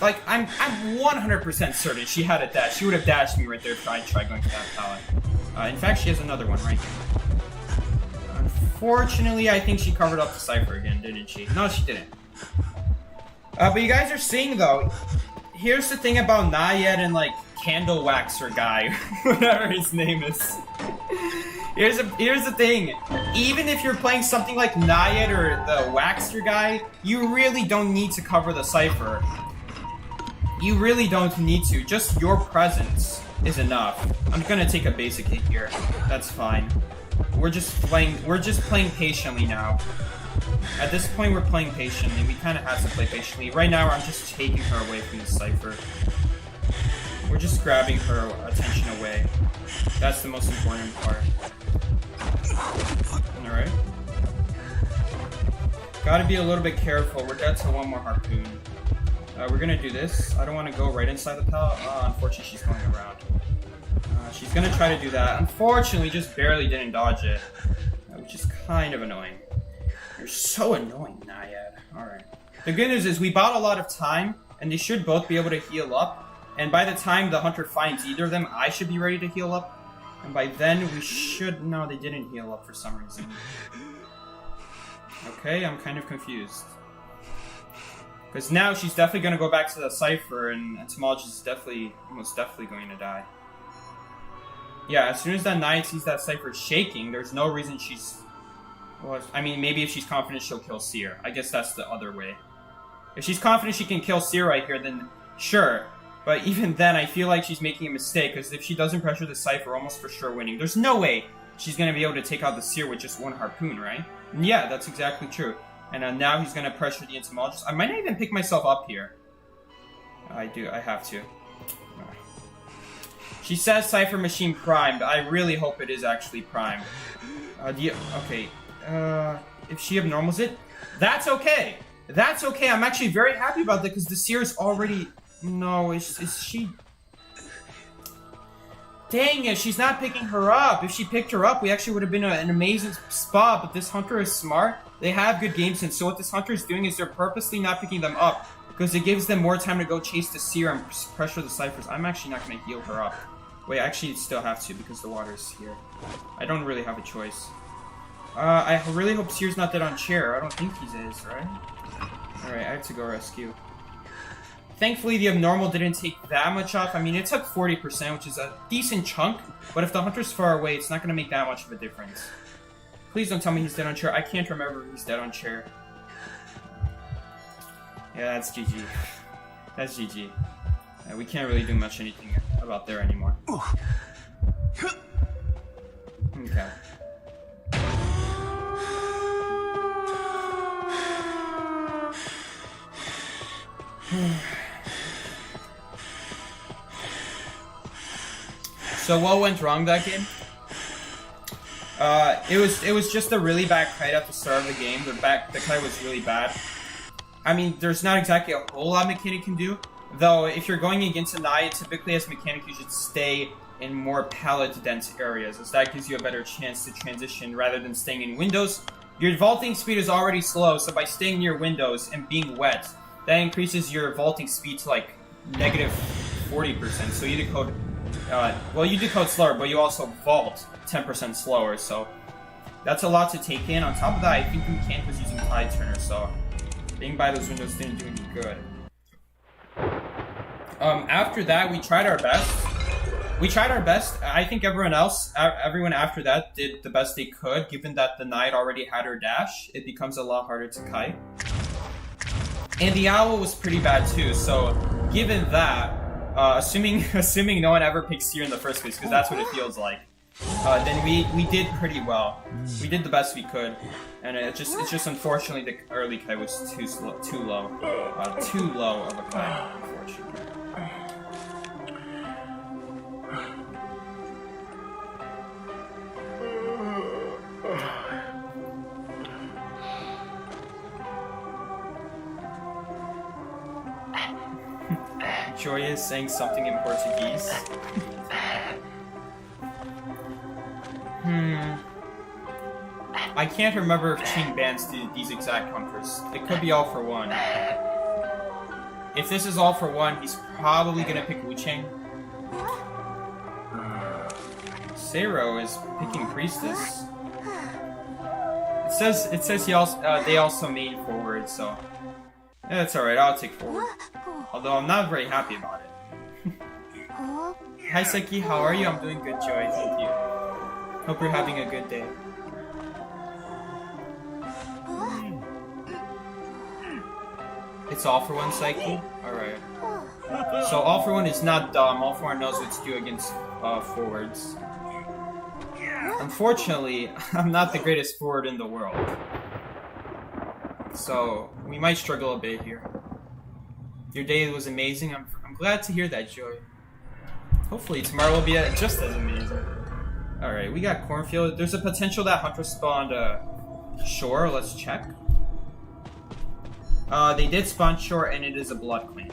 Like, I'm 100% certain she had a dash. She would have dashed me right there if I tried going for that pallet. In fact, she has another one right here. Unfortunately, I think she covered up the Cypher again, didn't she? No, she didn't. But you guys are seeing, though, here's the thing about Nayed and, like, Candle Waxer guy, whatever his name is. Here's the thing. Even if you're playing something like Nayed or the Waxer guy, you really don't need to cover the Cypher. You really don't need to. Just your presence is enough. I'm gonna take a basic hit here. That's fine. We're just playing patiently now. At this point, we're playing patiently. We kind of have to play patiently. Right now, I'm just taking her away from the Cypher. We're just grabbing her attention away. That's the most important part. Alright. Gotta be a little bit careful. We're down to one more harpoon. We're gonna do this. I don't want to go right inside the pallet. Unfortunately, she's going around. She's gonna try to do that. Unfortunately, just barely didn't dodge it. Which is kind of annoying. You're so annoying, Nayad. Alright. The good news is we bought a lot of time, and they should both be able to heal up. And by the time the hunter finds either of them, I should be ready to heal up. And by then, we should... No, they didn't heal up for some reason. Okay, I'm kind of confused. Because now she's definitely going to go back to the Cypher, and Etymologist is most definitely going to die. Yeah, as soon as that Knight sees that Cypher shaking, there's no reason she's... Well, I mean, maybe if she's confident she'll kill Seer. I guess that's the other way. If she's confident she can kill Seer right here, then sure. But even then, I feel like she's making a mistake, because if she doesn't pressure the Cypher, almost for sure winning. There's no way she's going to be able to take out the Seer with just one harpoon, right? And yeah, that's exactly true. And now he's going to pressure the Entomologist. I might not even pick myself up here. I have to. She says Cypher Machine primed. I really hope it is actually primed. Okay. If she abnormals it, that's okay. That's okay. I'm actually very happy about that because the Seer is already... No, is she... Dang it, she's not picking her up. If she picked her up, we actually would have been an amazing spot, but this hunter is smart. They have good game sense, so what this hunter is doing is they're purposely not picking them up because it gives them more time to go chase the Seer and pressure the Cyphers. I'm actually not going to heal her up. Wait, I actually still have to because the water is here. I don't really have a choice. I really hope Seer's not dead on chair. I don't think he is, right? Alright, I have to go rescue. Thankfully, the abnormal didn't take that much off. I mean, it took 40%, which is a decent chunk. But if the hunter's far away, it's not going to make that much of a difference. Please don't tell me he's dead on chair. I can't remember if he's dead on chair. Yeah, that's GG. That's GG. We can't really do much anything about there anymore. Okay. So what went wrong that game? It was just a really bad kite at the start of the game. The kite was really bad. I mean, there's not exactly a whole lot mechanic can do, though. If you're going against a knight, typically as mechanic you should stay in more pallet dense areas, as that gives you a better chance to transition rather than staying in windows. Your vaulting speed is already slow, so by staying near windows and being wet, that increases your vaulting speed to like negative 40%. So you decode, well, you decode slower, but you also vault 10% slower. So that's a lot to take in. On top of that, I think Mechanic was using Tide Turner, so being by those windows didn't do any good. After that, we tried our best. I think everyone after that did the best they could. Given that the knight already had her dash, it becomes a lot harder to kite. And the owl was pretty bad too. So given that, assuming no one ever picks Seer in the first place, because that's what it feels like, then we did pretty well. We did the best we could, and it's just unfortunately the early kite was too low of a kite, unfortunately. Joy is saying something in Portuguese. I can't remember if Ching bans these exact hunters. It could be all for one. If this is all for one, he's probably gonna pick Wu Cheng. Sero is picking Priestess. It says they also main forward, so yeah, it's alright. I'll take forward. Although I'm not very happy about it. Hi Seki, how are you? I'm doing good, Joy. Thank you. Hope you're having a good day. It's all for one, Psyche? Alright. So all for one is not dumb. All for one knows what to do against forwards. Unfortunately, I'm not the greatest forward in the world. So we might struggle a bit here. Your day was amazing. I'm glad to hear that, Joy. Hopefully tomorrow will be just as amazing. Alright, we got Cornfield. There's a potential that Hunter spawned Shore. Let's check. They did spawn Shore, and it is a Blood Queen.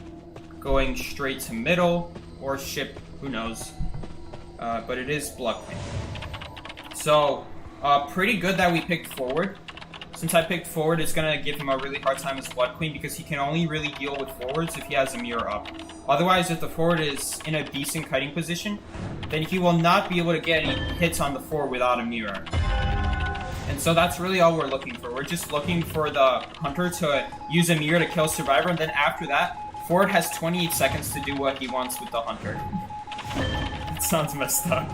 Going straight to middle, or ship, who knows. But it is Blood Queen. So, pretty good that we picked forward. Since I picked forward, it's gonna give him a really hard time as Blood Queen because he can only really deal with forwards if he has a mirror up. Otherwise, if the forward is in a decent kiting position, then he will not be able to get any hits on the forward without a mirror. And so that's really all we're looking for. We're just looking for the Hunter to use a mirror to kill Survivor, and then after that, forward has 28 seconds to do what he wants with the Hunter. That sounds messed up.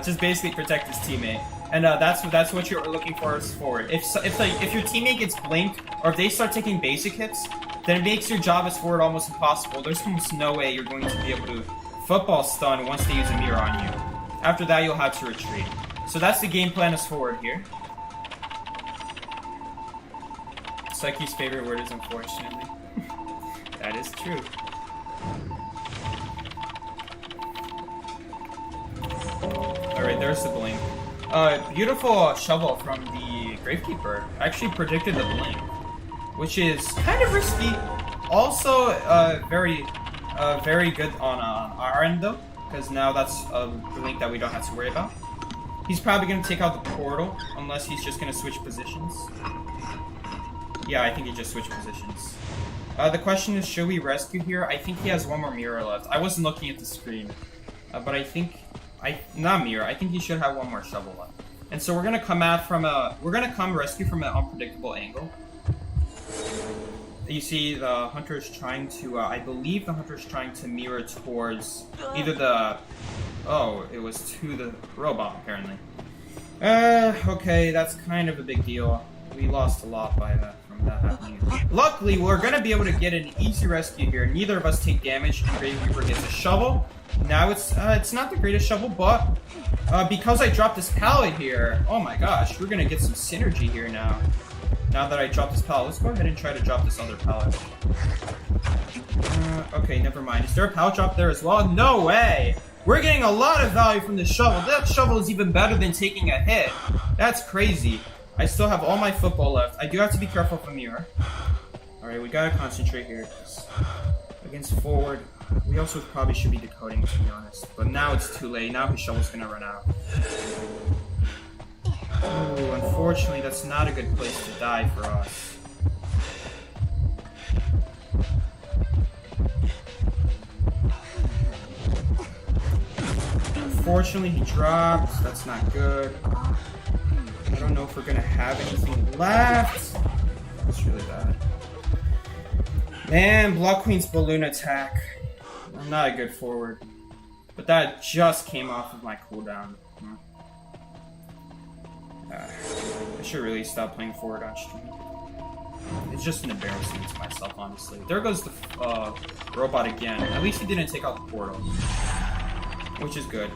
Just basically protect his teammate. And that's what you're looking for as forward. If your teammate gets blinked, or if they start taking basic hits, then it makes your job as forward almost impossible. There's almost no way you're going to be able to football stun once they use a mirror on you. After that, you'll have to retreat. So that's the game plan as forward here. Psyche's favorite word is unfortunately. That is true. Alright, there's the blink. Beautiful shovel from the Gravekeeper. Actually predicted the blink, which is kind of risky. Also, very good on our end though, because now that's a blink that we don't have to worry about. He's probably going to take out the portal, unless he's just going to switch positions. Yeah, I think he just switched positions. The question is, should we rescue here? I think he has one more mirror left. I wasn't looking at the screen, but I think... not mirror. I think he should have one more shovel left. And so we're gonna come rescue from an unpredictable angle. You see, the Hunter is trying to. I believe the Hunter is trying to mirror towards either the. Oh, it was to the robot apparently. Okay, that's kind of a big deal. We lost a lot by that from that happening. Luckily, we're gonna be able to get an easy rescue here. Neither of us take damage, and Grave Reaper gets a shovel. Now it's not the greatest shovel, but because I dropped this pallet here, oh my gosh, we're gonna get some synergy here now. Now that I dropped this pallet, let's go ahead and try to drop this other pallet. Okay, never mind. Is there a pallet drop there as well? No way! We're getting a lot of value from this shovel. That shovel is even better than taking a hit. That's crazy. I still have all my football left. I do have to be careful of a mirror. Alright, we gotta concentrate here. Against forward, we also probably should be decoding, to be honest. But now it's too late. Now his shovel's gonna run out. Ooh, unfortunately, that's not a good place to die for us. Unfortunately, he dropped. That's not good. I don't know if we're gonna have anything left. That's really bad. Man, Blood Queen's balloon attack. I'm not a good forward. But that just came off of my cooldown. I should really stop playing forward on stream. It's just an embarrassment to myself, honestly. There goes the robot again. At least he didn't take out the portal. Which is good.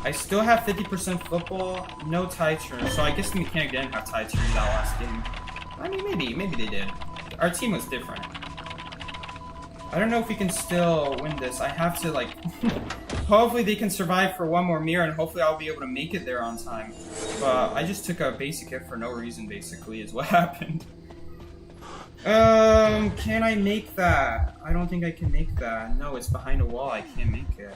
I still have 50% football, no tie turn, so I guess the mechanic didn't have tie turn that last game. I mean, maybe they did. Our team was different. I don't know if we can still win this. I have to, like... hopefully they can survive for one more mirror, and hopefully I'll be able to make it there on time. But I just took a basic hit for no reason, basically, is what happened. Can I make that? I don't think I can make that. No, it's behind a wall. I can't make it.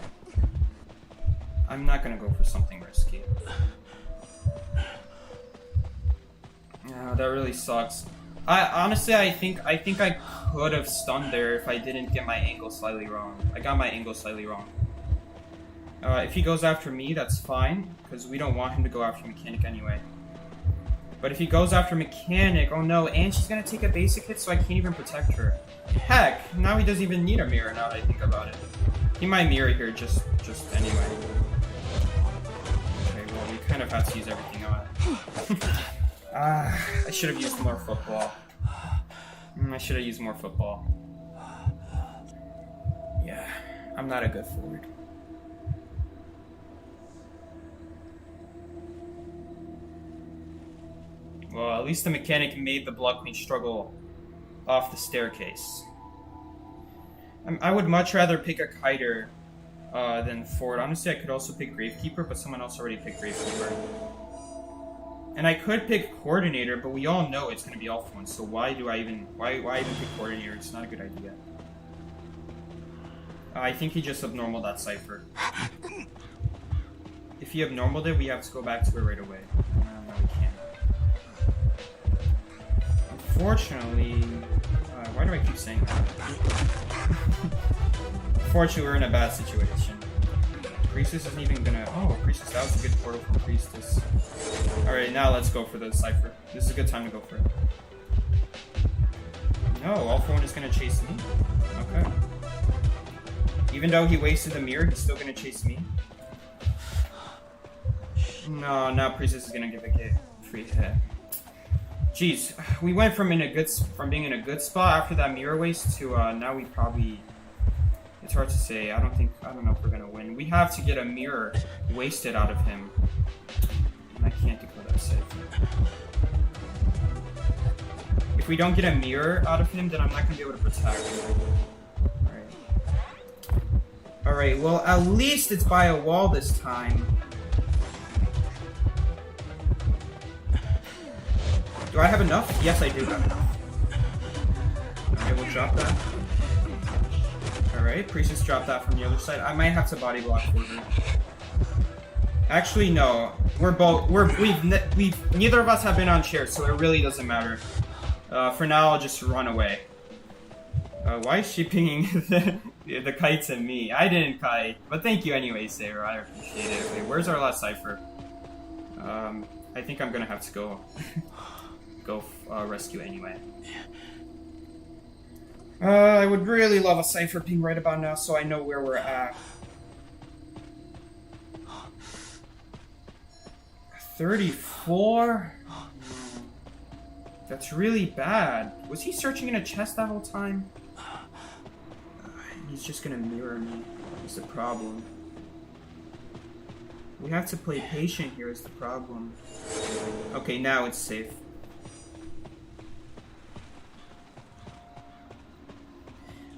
I'm not gonna go for something risky. That really sucks. Honestly, I think I could have stunned there if I didn't get my angle slightly wrong. I got my angle slightly wrong. If he goes after me, that's fine, because we don't want him to go after Mechanic anyway. But if he goes after Mechanic, oh no, and she's gonna take a basic hit, so I can't even protect her. Heck, now he doesn't even need a mirror now that I think about it. He might mirror here just anyway. Okay, well, we kind of have to use everything on it. I should have used more football. I should have used more football. Yeah, I'm not a good forward. Well, at least the mechanic made the Blood Queen struggle off the staircase. I would much rather pick a kiter than forward. Honestly, I could also pick Gravekeeper, but someone else already picked Gravekeeper. And I could pick Coordinator, but we all know it's going to be Alpha 1, so why even pick Coordinator? It's not a good idea. I think he just abnormal that cipher. If he abnormaled it, we have to go back to it right away. No, we can't. Unfortunately, why do I keep saying that? Unfortunately, we're in a bad situation. Priestess isn't even gonna... Oh, Priestess, that was a good portal from Priestess. Alright, now let's go for the cipher. This is a good time to go for it. No, Alpha 1 is gonna chase me. Okay. Even though he wasted the mirror, he's still gonna chase me. No, now Priestess is gonna give a free hit. Jeez, we went from being in a good spot after that mirror waste to now we probably... It's hard to say. I don't know if we're gonna win. We have to get a mirror wasted out of him. And I can't declare that safe. If we don't get a mirror out of him, then I'm not gonna be able to protect him. Alright, well, at least it's by a wall this time. Do I have enough? Yes, I do have enough. Okay, we'll drop that. Alright, Priestess dropped that from the other side. I might have to body block for her. Actually, no. Neither of us have been on chairs, so it really doesn't matter. For now, I'll just run away. Why is she pinging the kites at me? I didn't kite, but thank you anyway, Sarah. I appreciate it. Okay, where's our last cipher? I think I'm gonna have to go rescue anyway. I would really love a cipher ping right about now, so I know where we're at. 34? That's really bad. Was he searching in a chest that whole time? He's just gonna mirror me. That's the problem. We have to play patient here is the problem. Okay, now it's safe.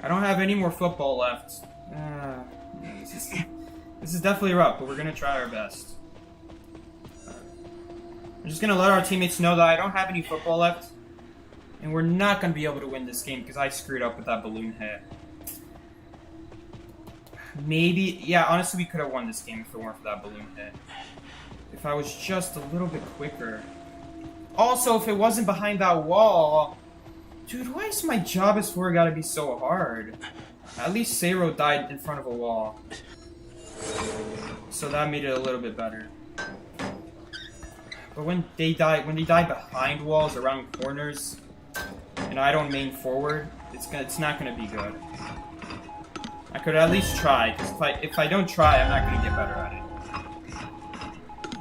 I don't have any more football left. This is definitely rough, but we're gonna try our best. I'm just gonna let our teammates know that I don't have any football left, and we're not gonna be able to win this game because I screwed up with that balloon hit. Maybe, yeah, honestly, we could have won this game if it weren't for that balloon hit. If I was just a little bit quicker. Also, if it wasn't behind that wall... Dude, why is my job as 4 gotta be so hard? At least Seiro died in front of a wall. So that made it a little bit better. But when they die behind walls, around corners, and I don't main forward, it's not gonna be good. I could at least try, because if I don't try, I'm not gonna get better at it.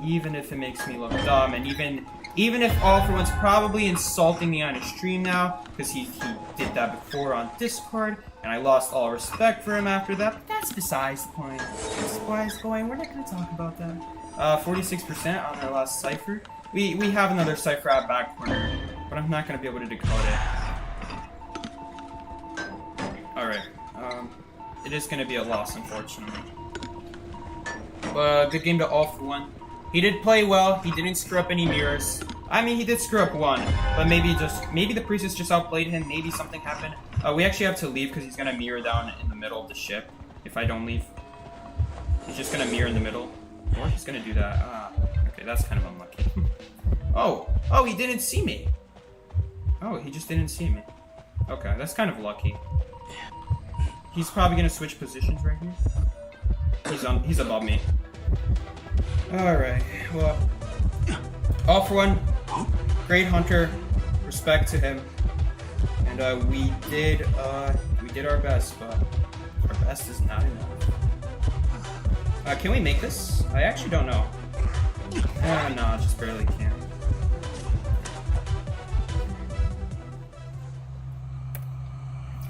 Even if it makes me look dumb, and even if All For One's probably insulting me on his stream now, because he did that before on Discord, and I lost all respect for him after that, but that's besides the point. That's why it's going, we're not gonna talk about that. 46% on our last cipher. We have another cipher at back corner, but I'm not gonna be able to decode it. Alright, it is gonna be a loss, unfortunately. But good game to All For One. He did play well. He didn't screw up any mirrors. I mean, he did screw up one, but maybe the priestess just outplayed him. Maybe something happened. We actually have to leave because he's gonna mirror down in the middle of the ship. If I don't leave, he's just gonna mirror in the middle. Or he's gonna do that. Okay, that's kind of unlucky. Oh, he didn't see me. Oh, he just didn't see me. Okay, that's kind of lucky. He's probably gonna switch positions right here. He's above me. Alright, well, All For One, great hunter, respect to him, and we did our best, but our best is not enough. Can we make this? I actually don't know. No, just barely can.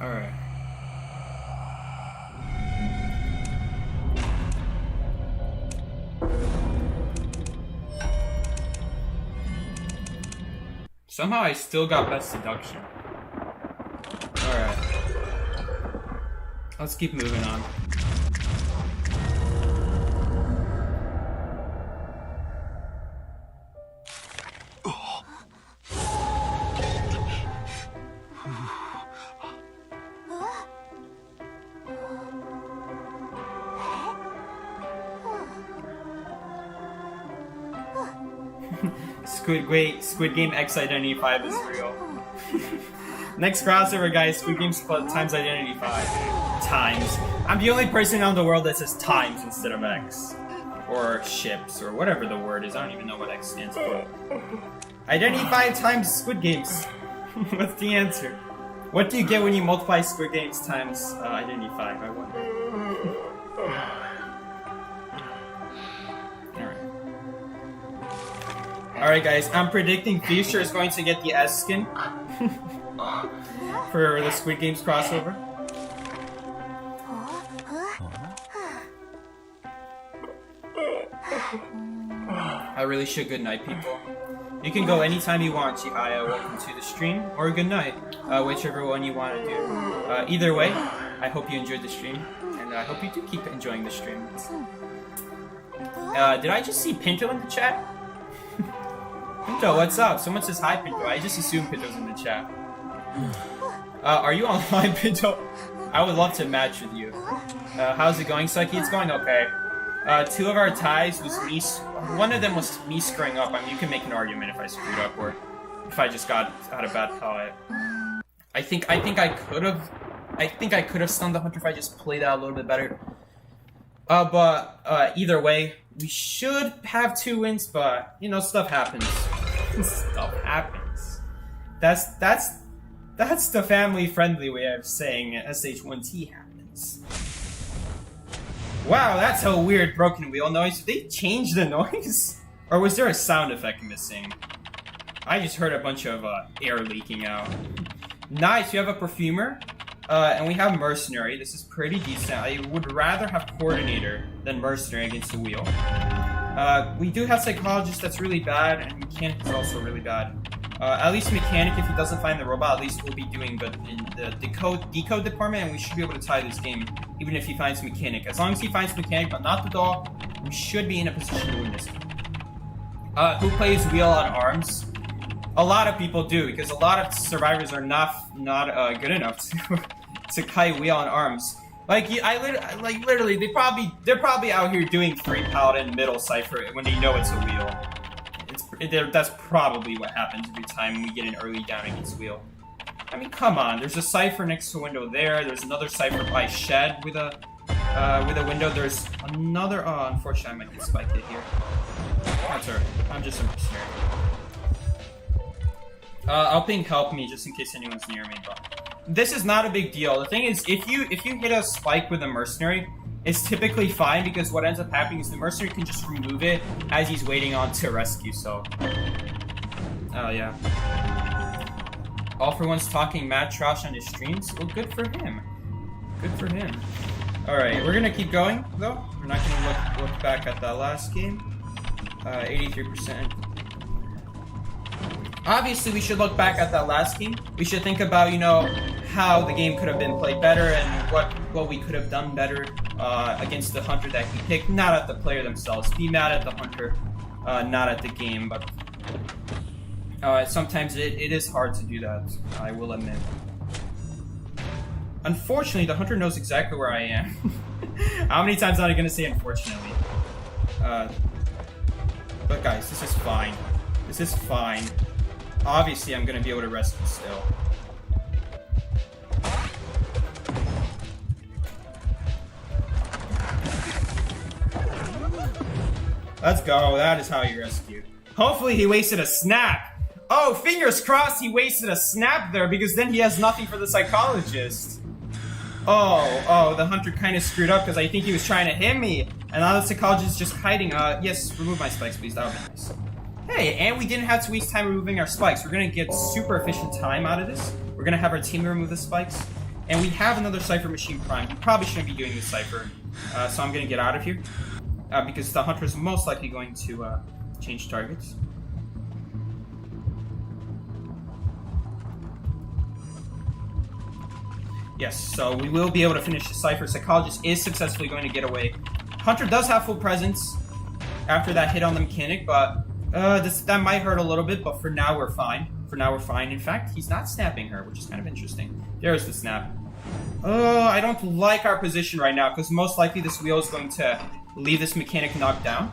Alright. Somehow I still got best seduction. Alright. Let's keep moving on. Squid Game X Identity 5 is real. Next crossover, guys, Squid Game times Identity 5. Times. I'm the only person on the world that says times instead of X. Or ships, or whatever the word is. I don't even know what X stands for. Identity 5 times Squid Games. What's the answer? What do you get when you multiply Squid Games times Identity 5, I wonder. Alright guys, I'm predicting Fisher is going to get the S skin for the Squid Games crossover. I really should good night, people. You can go anytime you want, Chihaya. Welcome to the stream, or good night, whichever one you want to do. Either way, I hope you enjoyed the stream, and I hope you do keep enjoying the stream. Did I just see Pinto in the chat? Pinto, what's up? Someone says hi, Pinto. I just assumed Pinto's in the chat. Are you online, Pinto? I would love to match with you. How's it going, Sucky? It's going okay. 2 of our ties was me. One of them was me screwing up. I mean, you can make an argument if I screwed up or if I just had a bad tie. I think I could have stunned the hunter if I just played that a little bit better. But either way, we should have 2 wins. But you know, stuff happens. Stuff happens. That's the family-friendly way of saying SH1T happens. Wow, that's a weird broken wheel noise. Did they change the noise? Or was there a sound effect missing? I just heard a bunch of air leaking out. Nice, you have a perfumer. And we have mercenary. This is pretty decent. I would rather have coordinator than mercenary against the wheel. We do have psychologist that's really bad, and mechanic is also really bad. At least mechanic, if he doesn't find the robot, at least we'll be doing good in the decode department, and we should be able to tie this game, even if he finds mechanic. As long as he finds mechanic, but not the doll, we should be in a position to win this game. Who plays wheel on arms? A lot of people do, because a lot of survivors are not good enough to kite wheel on arms. Like literally, they're probably out here doing 3 paladin middle cipher when they know it's a wheel. That's probably what happens every time we get an early down against wheel. I mean, come on. There's a cipher next to a window there. There's another cipher by shed with a window. There's another. Oh, unfortunately, I might get spiked hit here. That's alright. I'm just a mercenary. I'll ping help me just in case anyone's near me, but this is not a big deal. The thing is, if you hit a spike with a mercenary, it's typically fine because what ends up happening is the mercenary can just remove it as he's waiting on to rescue, so. Oh, yeah. All for One's talking mad trash on his streams? Well, good for him. Good for him. Alright, we're gonna keep going, though. We're not gonna look back at that last game. 83%. Obviously, we should look back at that last game. We should think about, you know, how the game could have been played better and what we could have done better against the hunter that he picked. Not at the player themselves. Be mad at the hunter, not at the game. But sometimes it is hard to do that, I will admit. Unfortunately, the hunter knows exactly where I am. How many times am I going to say unfortunately? But guys, this is fine. This is fine. Obviously, I'm going to be able to rescue still. Let's go. That is how you rescue. Hopefully, he wasted a snap. Oh, fingers crossed he wasted a snap there because then he has nothing for the psychologist. Oh, the hunter kind of screwed up because I think he was trying to hit me. And now the psychologist is just hiding. Yes, remove my spikes, please. That would be nice. Hey, and we didn't have to waste time removing our spikes. We're going to get super efficient time out of this. We're going to have our team remove the spikes. And we have another Cypher Machine Prime. You probably shouldn't be doing this Cypher. So I'm going to get out of here. Because the hunter is most likely going to change targets. Yes, so we will be able to finish the Cypher. Psychologist is successfully going to get away. Hunter does have full presence after that hit on the mechanic, but that might hurt a little bit, but for now we're fine. For now we're fine. In fact, he's not snapping her, which is kind of interesting. There's the snap. Oh, I don't like our position right now, because most likely this wheel is going to leave this mechanic knocked down.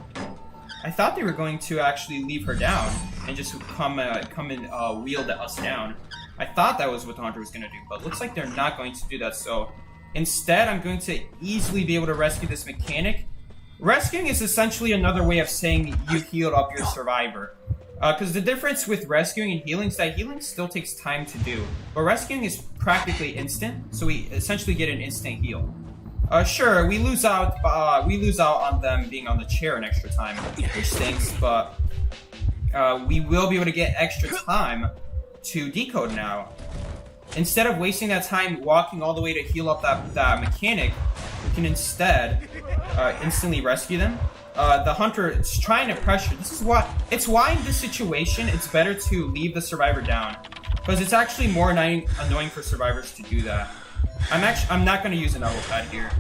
I thought they were going to actually leave her down and just come and wheel us down. I thought that was what the hunter was going to do, but looks like they're not going to do that, so instead I'm going to easily be able to rescue this mechanic. Rescuing is essentially another way of saying you healed up your survivor. Because the difference with rescuing and healing is that healing still takes time to do, but rescuing is practically instant, so we essentially get an instant heal. Sure, we lose out on them being on the chair an extra time, which stinks, but we will be able to get extra time to decode now. Instead of wasting that time walking all the way to heal up that mechanic, we can instead instantly rescue them. The hunter is trying to pressure. It's why in this situation it's better to leave the survivor down, because it's actually more annoying for survivors to do that. I'm not going to use an elbow pad here.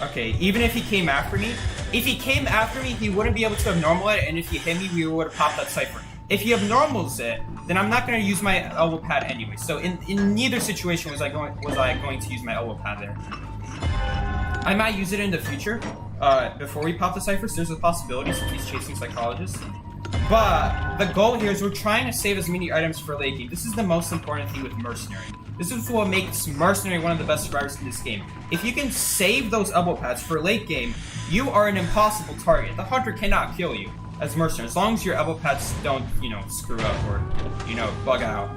Okay, even if he came after me, he wouldn't be able to abnormal it, and if he hit me, we would have popped that cipher. If he abnormals it, then I'm not going to use my elbow pad anyway. So in neither situation was I going to use my elbow pad there. I might use it in the future, before we pop the ciphers. There's a possibility since he's chasing psychologists. But the goal here is we're trying to save as many items for late game. This is the most important thing with Mercenary. This is what makes Mercenary one of the best survivors in this game. If you can save those elbow pads for late game, you are an impossible target. The hunter cannot kill you as Mercenary, as long as your elbow pads don't, screw up or, bug out.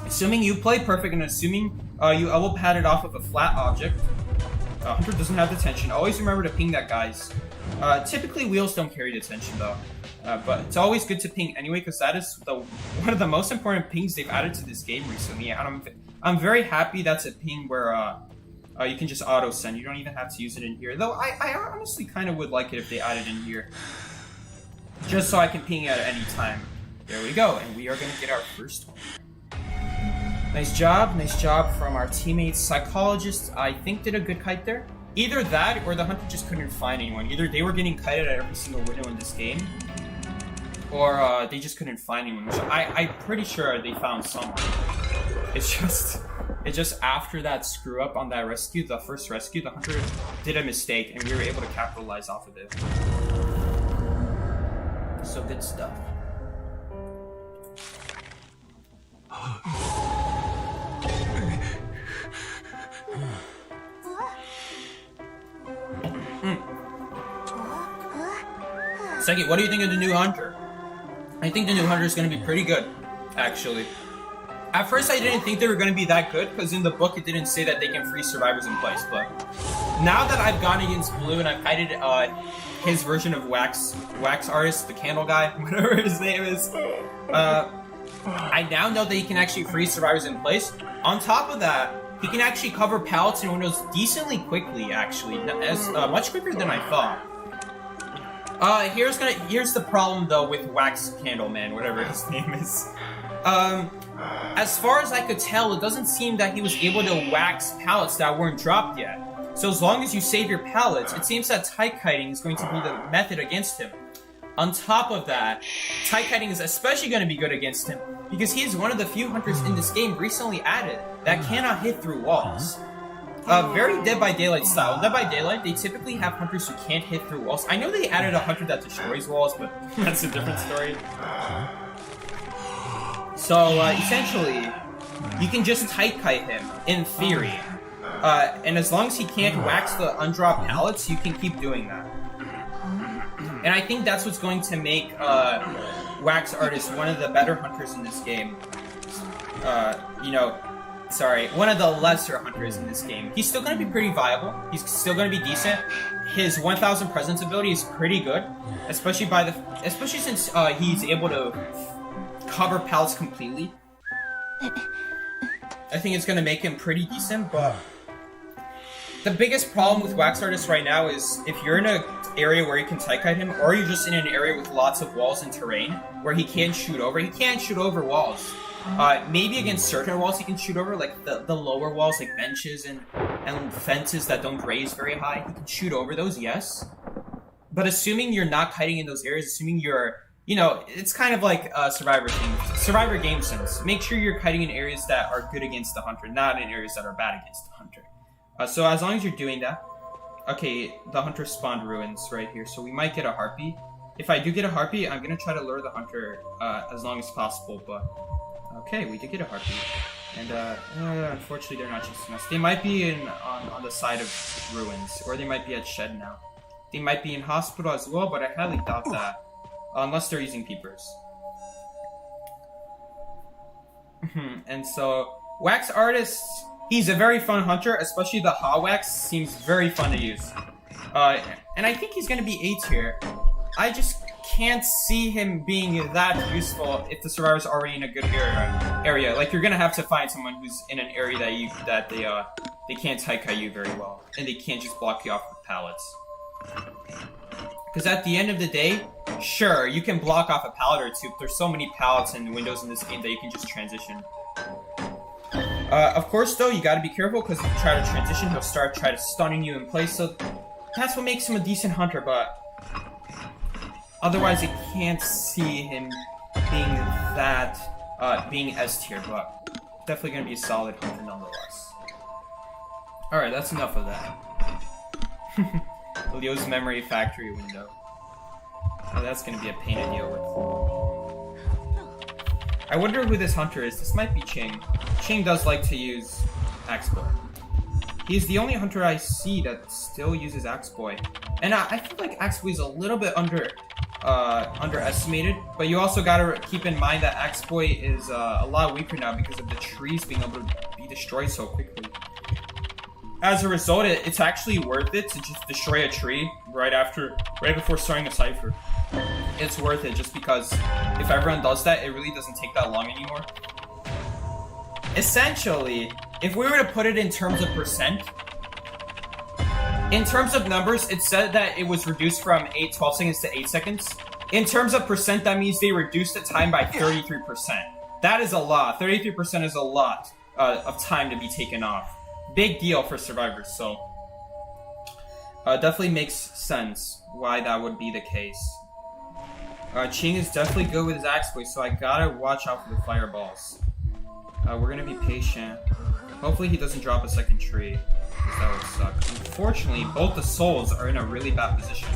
Assuming you play perfect and assuming you elbow padded off of a flat object, hunter doesn't have detention. Always remember to ping that, guys. Typically, wheels don't carry detention, though. But it's always good to ping anyway, because that is one of the most important pings they've added to this game recently. And I'm very happy that's a ping where you can just auto send. You don't even have to use it in here. Though I honestly kind of would like it if they added in here, just so I can ping at any time. There we go, and we are gonna get our first one. Nice job from our teammates. Psychologist, I think, did a good kite there. Either that, or the hunter just couldn't find anyone. Either they were getting kited at every single window in this game, or they just couldn't find anyone. Which I'm pretty sure they found someone. It's just after that screw up on that rescue, the first rescue, the hunter did a mistake, and we were able to capitalize off of it. So good stuff. Second, what do you think of the new hunter? I think the new hunter is going to be pretty good, actually. At first, I didn't think they were going to be that good, because in the book it didn't say that they can freeze survivors in place, but now that I've gone against Blue and I've kited his version of Wax Artist, the candle guy, whatever his name is, I now know that he can actually freeze survivors in place. On top of that, he can actually cover pallets and windows decently quickly, actually, much quicker than I thought. Here's the problem though with Wax Candle Man, whatever his name is. As far as I could tell, it doesn't seem that he was able to wax pallets that weren't dropped yet. So as long as you save your pallets, it seems that tight kiting is going to be the method against him. On top of that, tight kiting is especially going to be good against him because he is one of the few hunters in this game recently added that cannot hit through walls. Very Dead by Daylight style. Dead by Daylight, they typically have hunters who can't hit through walls. I know they added a hunter that destroys walls, but that's a different story. So, essentially, you can just tight kite him, in theory. And as long as he can't wax the undropped pallets, you can keep doing that. And I think that's what's going to make Wax Artist one of the better hunters in this game. One of the lesser hunters in this game. He's still going to be pretty viable. He's still going to be decent. His 1000 presence ability is pretty good, especially since he's able to cover pallets completely. I think it's going to make him pretty decent, but the biggest problem with Wax Artist right now is if you're in an area where you can tight kite him, or you're just in an area with lots of walls and terrain where he can't shoot over. He can't shoot over walls. Maybe against certain walls he can shoot over, like the lower walls, like benches and fences that don't raise very high. He can shoot over those, yes. But assuming you're not kiting in those areas, assuming you're, it's kind of like Survivor game sense. Make sure you're kiting in areas that are good against the hunter, not in areas that are bad against the hunter. So as long as you're doing that, okay, the hunter spawned ruins right here, so we might get a harpy. If I do get a harpy, I'm gonna try to lure the hunter as long as possible, but okay, we did get a harpy. And unfortunately they're not chasing us. They might be on the side of ruins, or they might be at shed now. They might be in hospital as well, but I highly doubt that. Unless they're using peepers. And so, Wax Artist, he's a very fun hunter, especially the hot wax seems very fun to use. And I think he's going to be A tier. I just can't see him being that useful if the survivor's already in a good area. Like, you're going to have to find someone who's in an area that they can't tight kite you very well. And they can't just block you off with pallets. Because at the end of the day, sure, you can block off a pallet or two, but there's so many pallets and windows in this game that you can just transition. Of course, though, you gotta be careful, because if you try to transition, he'll try to stunning you in place, so that's what makes him a decent hunter, but otherwise I can't see him being S tier, but definitely gonna be a solid hunter nonetheless. Alright, that's enough of that. Leo's memory factory window. Oh, that's gonna be a pain to deal with. I wonder who this hunter is. This might be Ching. Ching does like to use Axe Boy. He's the only hunter I see that still uses Axe Boy. And I feel like Axe Boy is a little bit underestimated, but you also gotta keep in mind that Axe Boy is a lot weaker now because of the trees being able to be destroyed so quickly. As a result, it's actually worth it to just destroy a tree right before starting a cipher. it's worth it just because if everyone does that, it really doesn't take that long anymore. Essentially, if we were to put it in terms of percent, in terms of numbers, it said that it was reduced from 12 seconds to 8 seconds. In terms of percent, that means they reduced the time by 33%. That is a lot. 33% is a lot of time to be taken off. Big deal for survivors, so definitely makes sense why that would be the case. Ching is definitely good with his axe blade, so I gotta watch out for the fireballs. We're gonna be patient. Hopefully he doesn't drop a second tree, because that would suck. Unfortunately, both the souls are in a really bad position.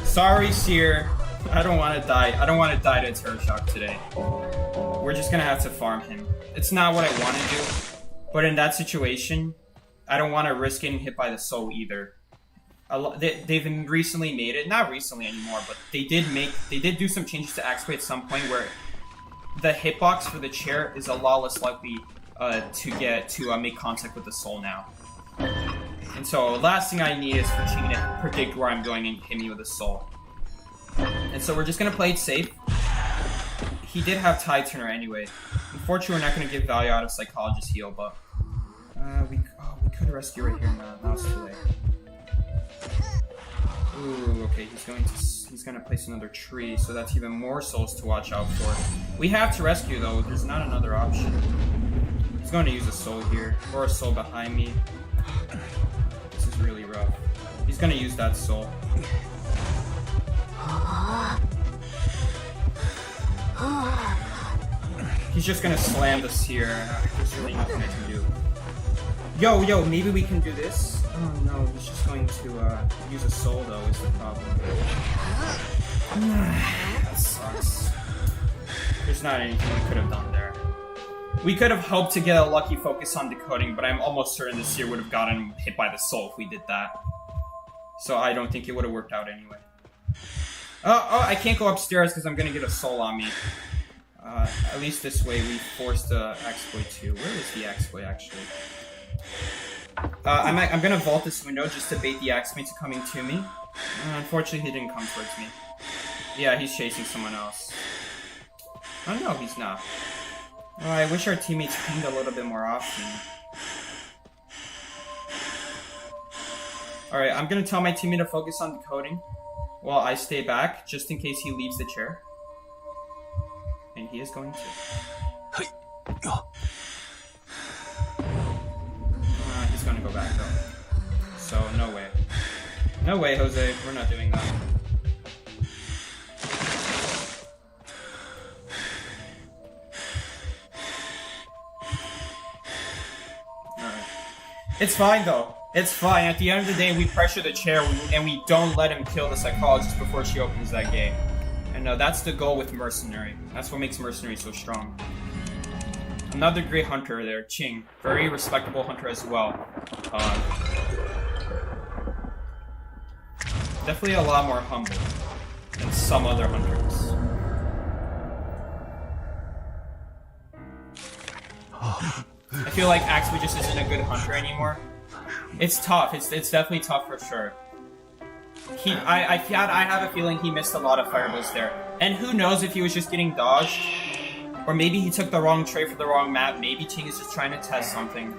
Sorry, Seer. I don't want to die. I don't want to die to a terror shock today. We're just gonna have to farm him. It's not what I want to do, but in that situation, I don't want to risk getting hit by the soul either. They've recently made it, not recently anymore, but they did do some changes to Axe Blade at some point where the hitbox for the chair is a lot less likely to make contact with the soul now. And so, last thing I need is for Ching to predict where I'm going and hit me with a soul. And so we're just gonna play it safe. He did have Tide Turner anyway. Unfortunately, we're not gonna give value out of Psychologist Heal, but we could rescue right here. Now it's too late. Ooh, okay, he's gonna place another tree, so that's even more souls to watch out for. We have to rescue though. There's not another option. He's going to use a soul here, or a soul behind me. This is really rough. He's gonna use that soul. He's just gonna slam this here. There's really nothing I can do. Yo, maybe we can do this? Oh no, he's just going to use a soul though, is the problem. That sucks. There's not anything we could have done there. We could have hoped to get a lucky focus on decoding, but I'm almost certain this year would have gotten hit by the soul if we did that. So I don't think it would have worked out anyway. Oh, I can't go upstairs because I'm gonna get a soul on me. At least this way we forced the exploit too. Where is the exploit actually? I'm gonna vault this window just to bait the axemate to coming to me. Unfortunately, he didn't come towards me. Yeah, he's chasing someone else. Oh no, he's not. Oh, I wish our teammates pinged a little bit more often. Alright, I'm gonna tell my teammate to focus on decoding while I stay back, just in case he leaves the chair. And he is going to. He's gonna go back though. So, no way. No way, Jose. We're not doing that. Alright. It's fine though. It's fine. At the end of the day, we pressure the chair and we don't let him kill the psychologist before she opens that gate. And that's the goal with Mercenary. That's what makes Mercenary so strong. Another great hunter there, Ching. Very respectable hunter as well. Definitely a lot more humble than some other hunters. I feel like Axby just isn't a good hunter anymore. It's tough. It's definitely tough for sure. I have a feeling he missed a lot of fireballs there. And who knows if he was just getting dodged, or maybe he took the wrong tray for the wrong map. Maybe Ching is just trying to test something.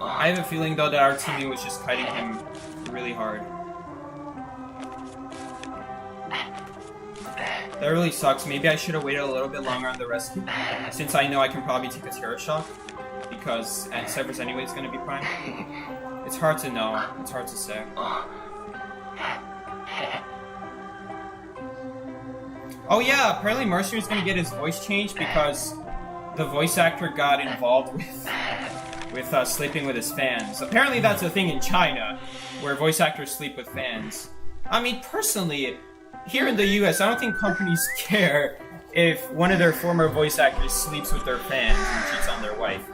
I have a feeling though that our teammate was just kiting him really hard. That really sucks. Maybe I should have waited a little bit longer on the rescue, since I know I can probably take a terror shock, because Cypher's anyway is going to be prime. It's hard to know. It's hard to say. Oh yeah, apparently Mercenary's going to get his voice changed because the voice actor got involved with sleeping with his fans. Apparently that's a thing in China, where voice actors sleep with fans. I mean, personally, here in the US, I don't think companies care if one of their former voice actors sleeps with their fans and cheats on their wife.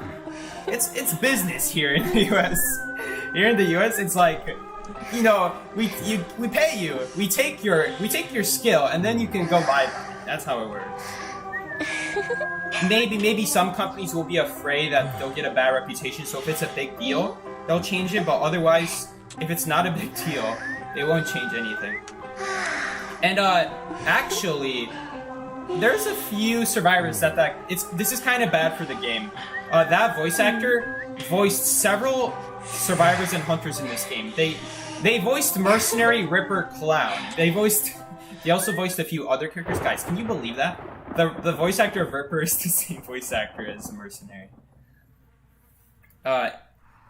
It's business here in the US. Here in the US, it's like, you know, we pay you, we take your skill, and then you can go buy them. That's how it works. Maybe some companies will be afraid that they'll get a bad reputation, so if it's a big deal, they'll change it, but otherwise, if it's not a big deal, They won't change anything. And actually, there's a few survivors this is kind of bad for the game. That voice actor voiced several survivors and hunters in this game. They voiced Mercenary, Ripper, Clown. They also voiced a few other characters. Guys, can you believe that? The voice actor of Ripper is the same voice actor as Mercenary.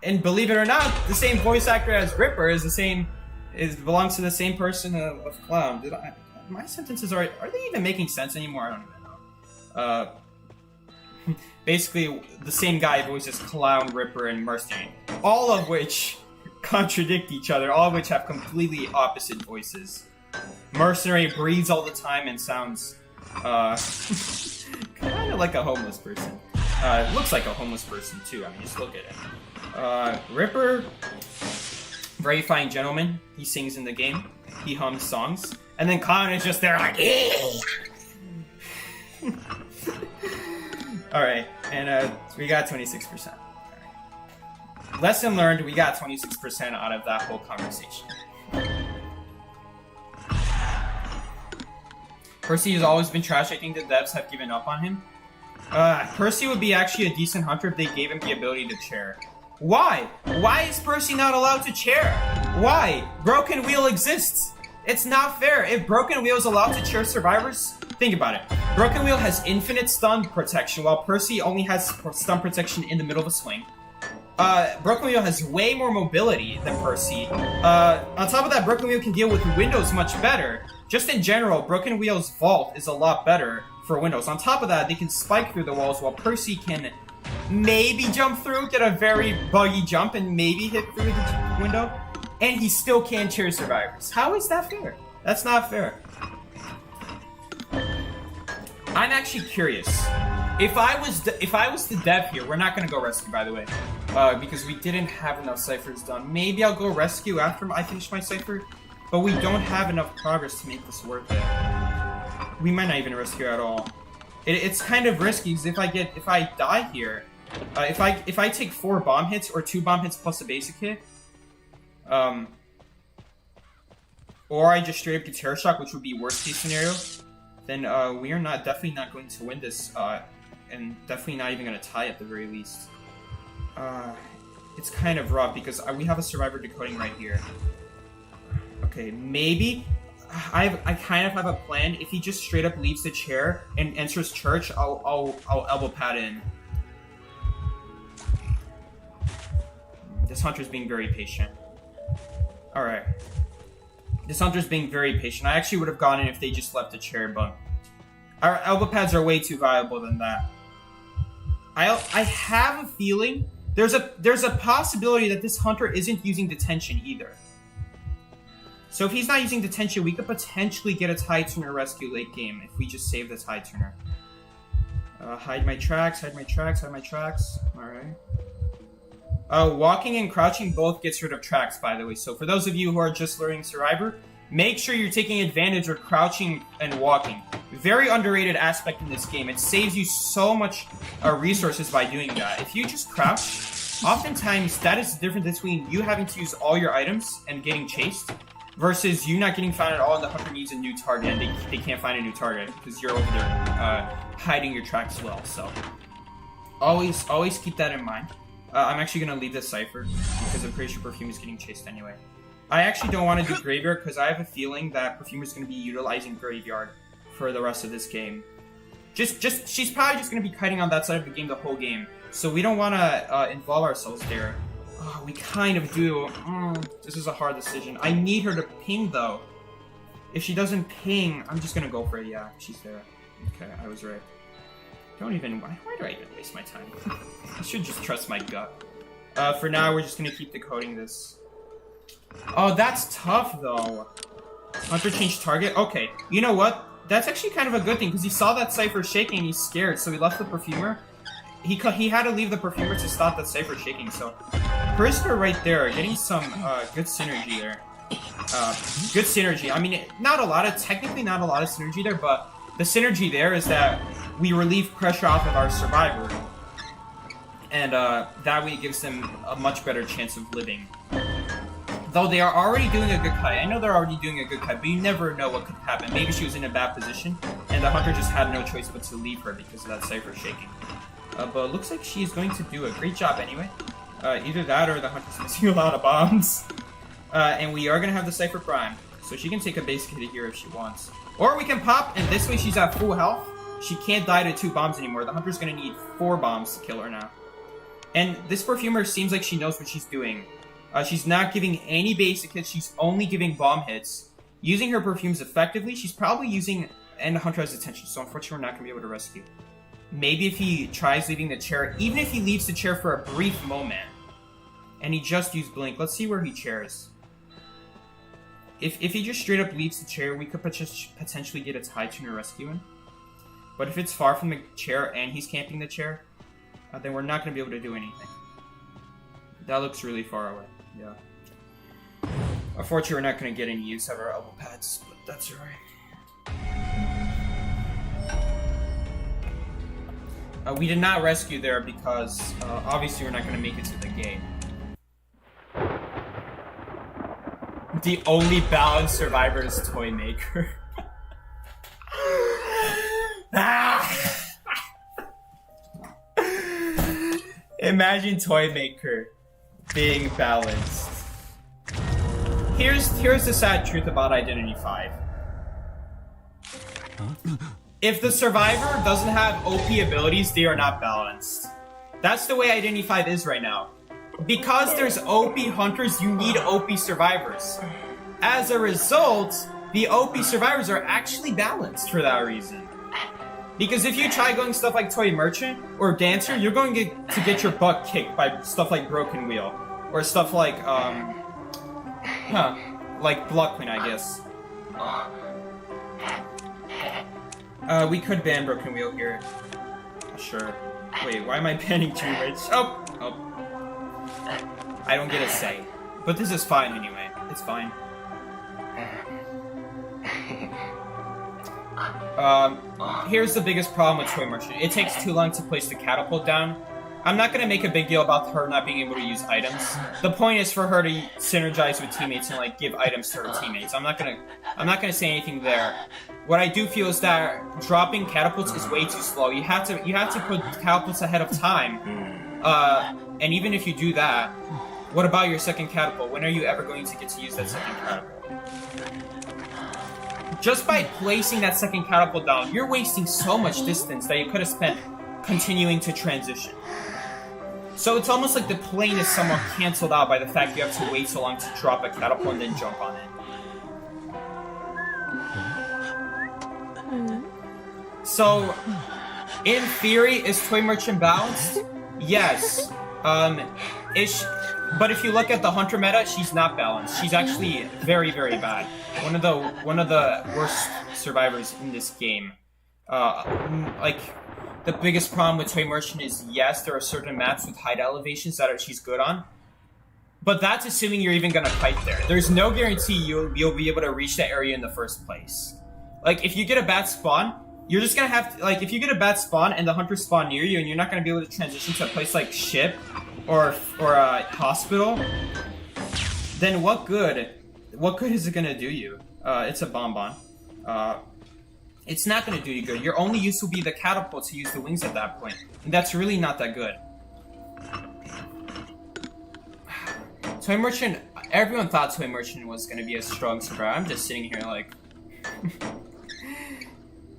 And believe it or not, the same voice actor as Ripper belongs to the same person of Clown. My sentences are they even making sense anymore? I don't even know. Basically, the same guy voices Clown, Ripper, and Mercenary, all of which contradict each other, all of which have completely opposite voices. Mercenary breathes all the time and sounds kind of like a homeless person. Looks like a homeless person too. I mean, just look at it. Ripper, very fine gentleman. He sings in the game. He hums songs, and then Clown is just there like. All right, and we got 26%. All right. Lesson learned: we got 26% out of that whole conversation. Percy has always been trash. I think the devs have given up on him. Percy would be actually a decent hunter if they gave him the ability to chair. Why? Why is Percy not allowed to chair? Why? Broken Wheel exists. It's not fair. If Broken Wheel is allowed to chair survivors, think about it. Broken Wheel has infinite stun protection, while Percy only has stun protection in the middle of a swing. Broken Wheel has way more mobility than Percy. On top of that, Broken Wheel can deal with windows much better. Just in general, Broken Wheel's vault is a lot better for windows. On top of that, they can spike through the walls, while Percy can maybe jump through, get a very buggy jump, and maybe hit through the window. And he still can't chair survivors. How is that fair? That's not fair. I'm actually curious. If I was the dev here, we're not gonna go rescue, by the way, because we didn't have enough ciphers done. Maybe I'll go rescue after I finish my cipher, but we don't have enough progress to make this worth it. We might not even rescue at all. It's kind of risky because if I die here, if I take 4 bomb hits or 2 bomb hits plus a basic hit, or I just straight up get terror shock, which would be worst case scenario, then we are definitely not going to win this, and definitely not even going to tie at the very least. It's kind of rough because we have a survivor decoding right here. Okay, maybe I kind of have a plan. If he just straight up leaves the chair and enters church, I'll elbow pad in. This hunter's being very patient. All right. This hunter's being very patient. I actually would have gone in if they just left the chair, but our elbow pads are way too valuable than that. I have a feeling there's a possibility that this hunter isn't using detention either. So if he's not using detention, we could potentially get a tide turner rescue late game if we just save the tide turner. Hide my tracks, hide my tracks, hide my tracks. Alright. Walking and crouching both gets rid of tracks, by the way. So for those of you who are just learning Survivor, make sure you're taking advantage of crouching and walking. Very underrated aspect in this game. It saves you so much resources by doing that. If you just crouch, oftentimes that is the difference between you having to use all your items and getting chased versus you not getting found at all and the hunter needs a new target and they can't find a new target because you're over there hiding your tracks well. So always keep that in mind. I'm actually going to leave this cipher because I'm pretty sure Perfume is getting chased anyway. I actually don't want to do Graveyard because I have a feeling that Perfume is going to be utilizing Graveyard for the rest of this game. She's probably just going to be kiting on that side of the game the whole game. So we don't want to involve ourselves there. Oh, we kind of do. This is a hard decision. I need her to ping though. If she doesn't ping, I'm just going to go for it. Yeah, she's there. Okay, I was right. Why do I even waste my time? I should just trust my gut. For now, we're just gonna keep decoding this. Oh, that's tough, though. Hunter changed target? Okay, you know what? That's actually kind of a good thing, because he saw that cipher shaking and he's scared, so he left the Perfumer. He had to leave the Perfumer to stop that cipher shaking, so... Prisoner right there, getting some good synergy there. Good synergy. I mean, technically not a lot of synergy there, but the synergy there is that we relieve pressure off of our survivor, and that way it gives them a much better chance of living. Though they are already doing a good cut. I know they're already doing a good cut, but you never know what could happen. Maybe she was in a bad position, and the hunter just had no choice but to leave her because of that cipher shaking. But it looks like she's going to do a great job anyway. Either that or the hunter's missing a lot of bombs. And we are going to have the cipher prime, so she can take a basic hit here if she wants. Or we can pop, and this way she's at full health. She can't die to 2 bombs anymore. The hunter's going to need 4 bombs to kill her now. And this perfumer seems like she knows what she's doing. She's not giving any basic hits. She's only giving bomb hits. Using her perfumes effectively, she's probably using... And the hunter has attention, so unfortunately we're not going to be able to rescue. Maybe if he tries leaving the chair, even if he leaves the chair for a brief moment, and he just used blink, let's see where he chairs. If he just straight up leaves the chair, we could potentially get a tie tuner rescuing. But if it's far from the chair and he's camping the chair, then we're not going to be able to do anything. That looks really far away. Yeah. Unfortunately, we're not going to get any use of our elbow pads, but that's alright. We did not rescue there because obviously we're not going to make it to the gate. The only balanced survivor is Toy Maker. Imagine Toy Maker being balanced. Here's the sad truth about Identity 5. If the survivor doesn't have OP abilities, they are not balanced. That's the way Identity 5 is right now. Because there's OP hunters, you need OP survivors. As a result, the OP survivors are actually balanced for that reason. Because if you try going stuff like Toy Merchant or Dancer, you're going to get your butt kicked by stuff like Broken Wheel. Or stuff like, like Blood Queen, I guess. We could ban Broken Wheel here. Sure. Wait, why am I banning Too Rich? Oh! I don't get a say. But this is fine anyway. It's fine. Here's the biggest problem with Toy Merchant. It takes too long to place the catapult down. I'm not going to make a big deal about her not being able to use items. The point is for her to synergize with teammates and like give items to her teammates. I'm not gonna say anything there. What I do feel is that dropping catapults is way too slow. You have to put catapults ahead of time. And even if you do that, what about your second catapult? When are you ever going to get to use that second catapult? Just by placing that second catapult down, you're wasting so much distance that you could have spent continuing to transition. So it's almost like the plane is somewhat cancelled out by the fact you have to wait so long to drop a catapult and then jump on it. So, in theory, is Toy Merchant balanced? Yes. But if you look at the Hunter meta, she's not balanced. She's actually very, very bad. One of the worst survivors in this game. The biggest problem with Toy Merchant is, yes, there are certain maps with height elevations that she's good on. But that's assuming you're even gonna kite there. There's no guarantee you'll be able to reach that area in the first place. Like, if you get a bad spawn, you're just gonna have to, like, if you get a bad spawn and the hunters spawn near you and you're not gonna be able to transition to a place like ship or a hospital, then what good is it gonna do you? It's a bonbon. It's not gonna do you good. Your only use will be the catapult to use the wings at that point. And that's really not that good. Toy Merchant, everyone thought Toy Merchant was gonna be a strong survivor. I'm just sitting here like...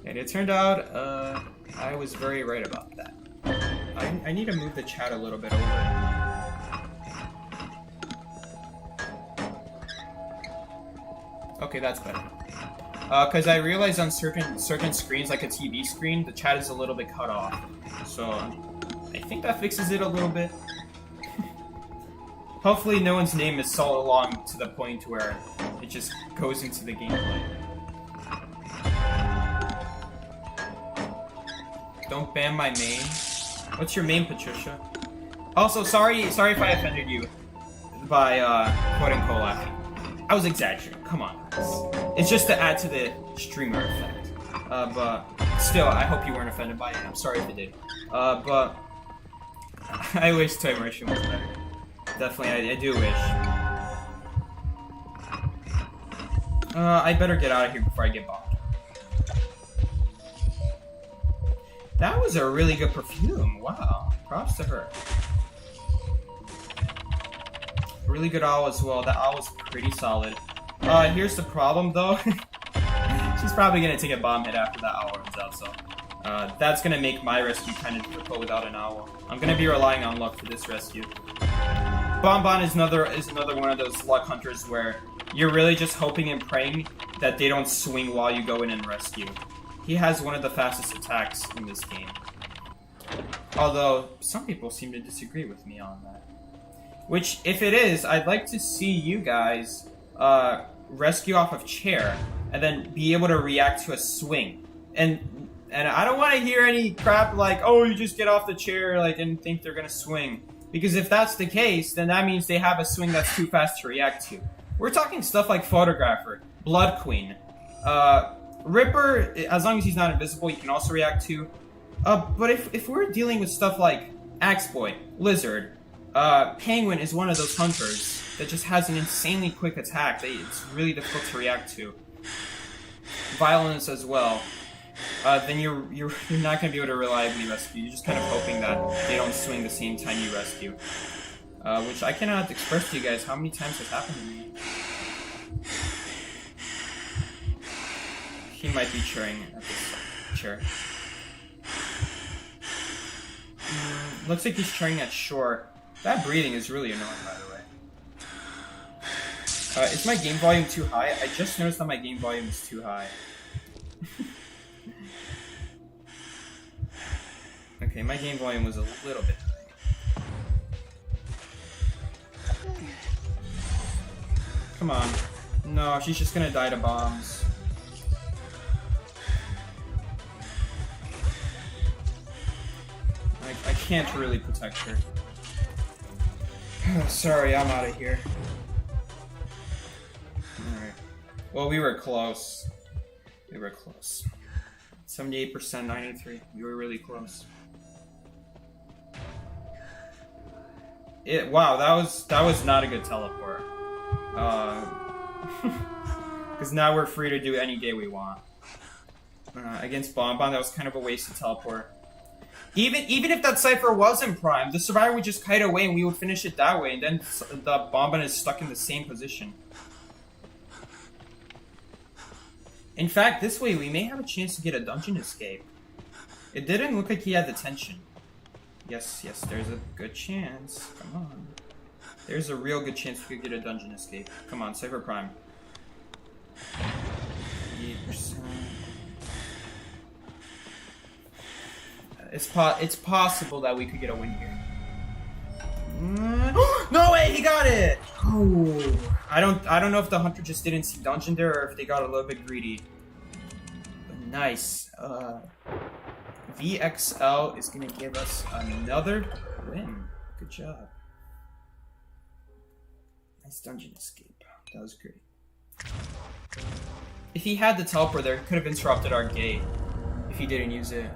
And it turned out, I was very right about that. I need to move the chat a little bit over. Okay, that's better. Because I realized on certain screens, like a TV screen, the chat is a little bit cut off. So, I think that fixes it a little bit. Hopefully no one's name is so long to the point where it just goes into the gameplay. Don't ban my main. What's your main, Patricia? Also, sorry if I offended you by quote-unquote laughing. I was exaggerating. Come on. It's just to add to the streamer effect. But still, I hope you weren't offended by it. I'm sorry if it did. But I wish Toy Merchant was better. Definitely, I do wish. I better get out of here before I get bombed. That was a really good perfume. Wow. Props to her. Really good owl as well. That owl was pretty solid. Here's the problem though. She's probably gonna take a bomb hit after that owl runs out, so that's gonna make my rescue kind of difficult without an owl. I'm gonna be relying on luck for this rescue. Bonbon is another one of those luck hunters where you're really just hoping and praying that they don't swing while you go in and rescue. He has one of the fastest attacks in this game. Although some people seem to disagree with me on that. Which, if it is, I'd like to see you guys rescue off of chair and then be able to react to a swing. And I don't want to hear any crap like, oh, you just get off the chair like and think they're gonna swing. Because if that's the case, then that means they have a swing that's too fast to react to. We're talking stuff like Photographer, Blood Queen, Ripper. As long as he's not invisible, you can also react to. But if we're dealing with stuff like Axe Boy, Lizard, Penguin is one of those hunters that just has an insanely quick attack that it's really difficult to react to. Violence as well. Then you're not going to be able to reliably rescue. You're just kind of hoping that they don't swing the same time you rescue. Which I cannot express to you guys how many times has happened to me. He might be cheering at this chair. Looks like he's cheering at shore. That breathing is really annoying, by the way. Is my game volume too high? I just noticed that my game volume is too high. Okay, my game volume was a little bit high. Come on. No, she's just gonna die to bombs. I can't really protect her. Sorry, I'm out of here. Alright. Well, we were close. We were close. 78%, 93. We were really close. Wow, that was not a good teleport. Because now we're free to do any day we want. Against Bonbon, that was kind of a wasted teleport. Even if that Cypher wasn't Prime, the Survivor would just kite away and we would finish it that way, and then the Bonbon is stuck in the same position. In fact, this way we may have a chance to get a dungeon escape. It didn't look like he had the tension. Yes, there's a good chance. Come on. There's a real good chance we could get a dungeon escape. Come on, Cypher Prime. 8%. It's possible that we could get a win here. No way, he got it! Oh, I don't know if the hunter just didn't see dungeon there or if they got a little bit greedy. But nice. VXL is gonna give us another win. Good job. Nice dungeon escape. That was great. If he had the teleport there, he could have interrupted our gate if he didn't use it.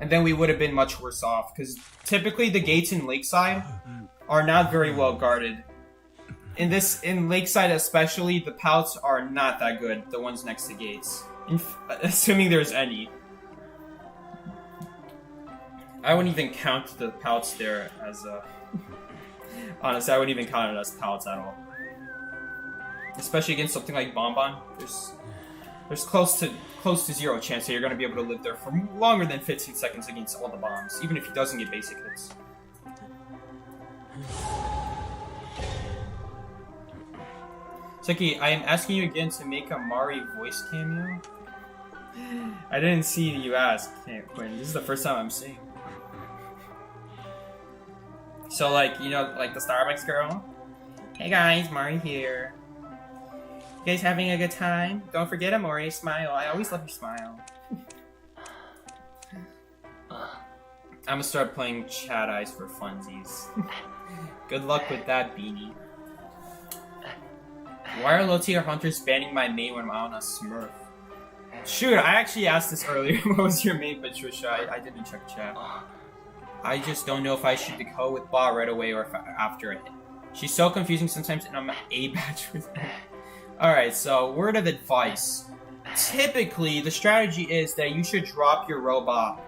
And then we would have been much worse off, because typically the gates in Lakeside are not very well guarded. In Lakeside especially, the pallets are not that good, the ones next to gates. Assuming there's any. I wouldn't even count the pallets there as honestly, I wouldn't even count it as pallets at all. Especially against something like Bonbon, there's close to zero chance that you're going to be able to live there for longer than 15 seconds against all the bombs, even if he doesn't get basic hits. Seki, I am asking you again to make a Mari voice cameo. I didn't see you ask, Quinn. This is the first time I'm seeing. So, like, you know, like the Starbucks girl? Hey guys, Mari here. You guys having a good time? Don't forget Amore, smile. I always love your smile. I'm gonna start playing Chat Eyes for funsies. Good luck with that, Beanie. Why are low-tier hunters banning my main when I'm on a Smurf? Shoot, I actually asked this earlier. What was your main, Patricia? I didn't check chat. I just don't know if I should go with Ba right away or if after a hit. She's so confusing sometimes, and I'm A batch with her. Alright, so word of advice. Typically, the strategy is that you should drop your robot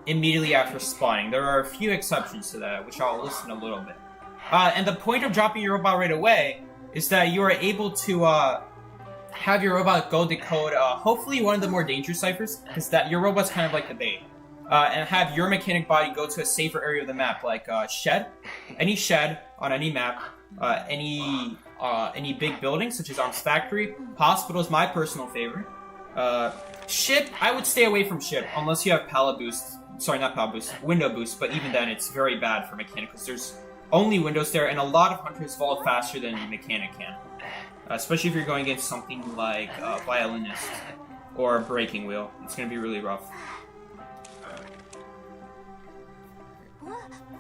immediately after spawning. There are a few exceptions to that, which I'll list in a little bit. And the point of dropping your robot right away is that you are able to have your robot go decode hopefully one of the more dangerous ciphers, because that your robot's kind of like the bait. And have your mechanic body go to a safer area of the map, like shed, any shed on any map, any big building such as Arms Factory. Hospital is my personal favorite. Ship, I would stay away from ship unless you have pallet boost. Sorry, not pallet boost, window boost. But even then, it's very bad for mechanic because there's only windows there, and a lot of hunters fall faster than mechanic can. Especially if you're going against something like violinist or breaking wheel, it's gonna be really rough.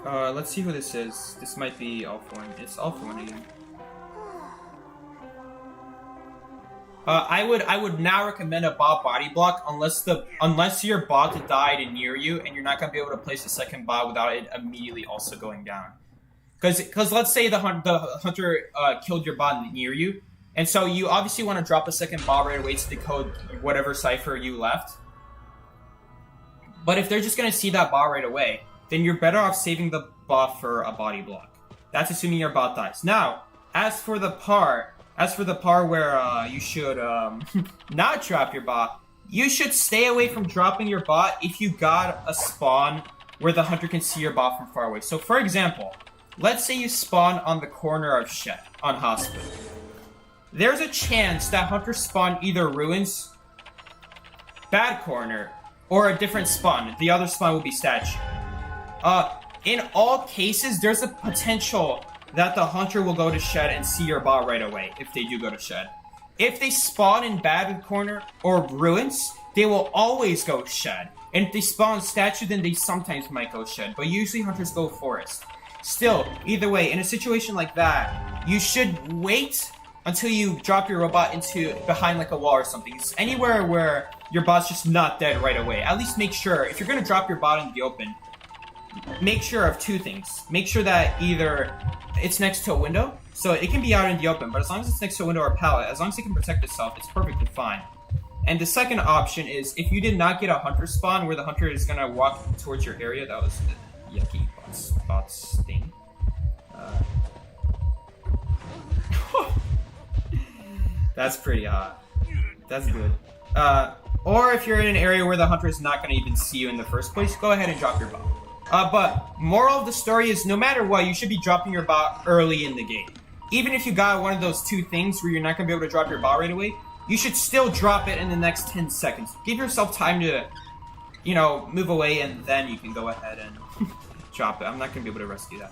Let's see who this is. This might be Alpha One. It's Alpha One again. I would now recommend a bot body block unless your bot died near you and you're not gonna be able to place a second bot without it immediately also going down. Because let's say the hunter killed your bot near you, and so you obviously want to drop a second bot right away to decode whatever cipher you left. But if they're just gonna see that bot right away, then you're better off saving the bot for a body block. That's assuming your bot dies. Now, as for the part where you should not drop your bot, you should stay away from dropping your bot if you got a spawn where the hunter can see your bot from far away. So, for example, let's say you spawn on the corner of shed on hospital. There's a chance that hunters spawn either ruins, bad corner, or a different spawn. The other spawn will be statue. In all cases, there's a potential that the hunter will go to shed and see your bot right away if they do go to shed. If they spawn in bad corner or ruins, they will always go shed. And if they spawn statue, then they sometimes might go shed. But usually hunters go forest. Still, either way, in a situation like that, you should wait until you drop your robot into behind like a wall or something. It's anywhere where your bot's just not dead right away. At least make sure, if you're going to drop your bot in the open, make sure of two things. Make sure that either it's next to a window, so it can be out in the open, but as long as it's next to a window or a pallet, as long as it can protect itself, it's perfectly fine. And the second option is, if you did not get a hunter spawn where the hunter is going to walk towards your area, that was the yucky bots thing. That's pretty hot. That's good. Or if you're in an area where the hunter is not going to even see you in the first place, go ahead and drop your bot. But moral of the story is, no matter what, you should be dropping your bot early in the game. Even if you got one of those two things where you're not going to be able to drop your bot right away, you should still drop it in the next 10 seconds. Give yourself time to, move away, and then you can go ahead and drop it. I'm not going to be able to rescue that.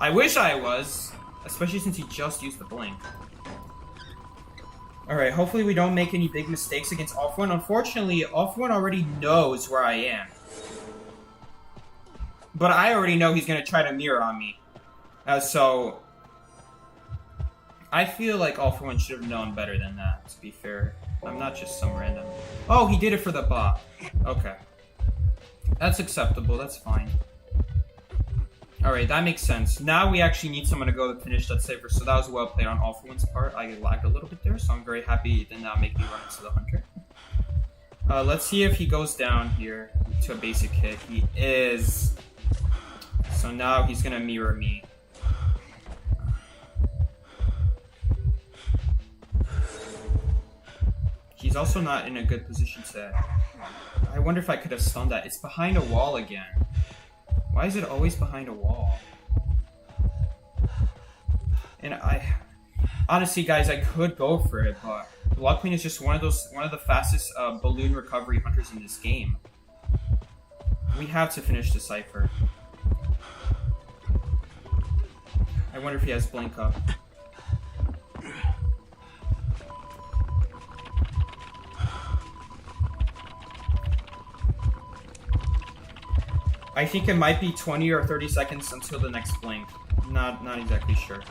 I wish I was, especially since he just used the blink. Alright, hopefully we don't make any big mistakes against Alpha One. Unfortunately, Alpha One already knows where I am. But I already know he's going to try to mirror on me. So, I feel like Alpha One should have known better than that, to be fair. I'm not just some random... Oh, he did it for the bot. Okay. That's acceptable, that's fine. Alright, that makes sense. Now we actually need someone to go to finish that cipher, so that was well played on Alpha One's part. I lagged a little bit there, so I'm very happy it did not make me run into the hunter. Let's see if he goes down here to a basic hit. He is... So now he's gonna mirror me. He's also not in a good position to... I wonder if I could have stunned that. It's behind a wall again. Why is it always behind a wall? And honestly, guys, I could go for it, but Blood Queen is just one of the fastest balloon recovery hunters in this game. We have to finish the cipher. I wonder if he has blink up. I think it might be 20 or 30 seconds until the next blink. Not exactly sure.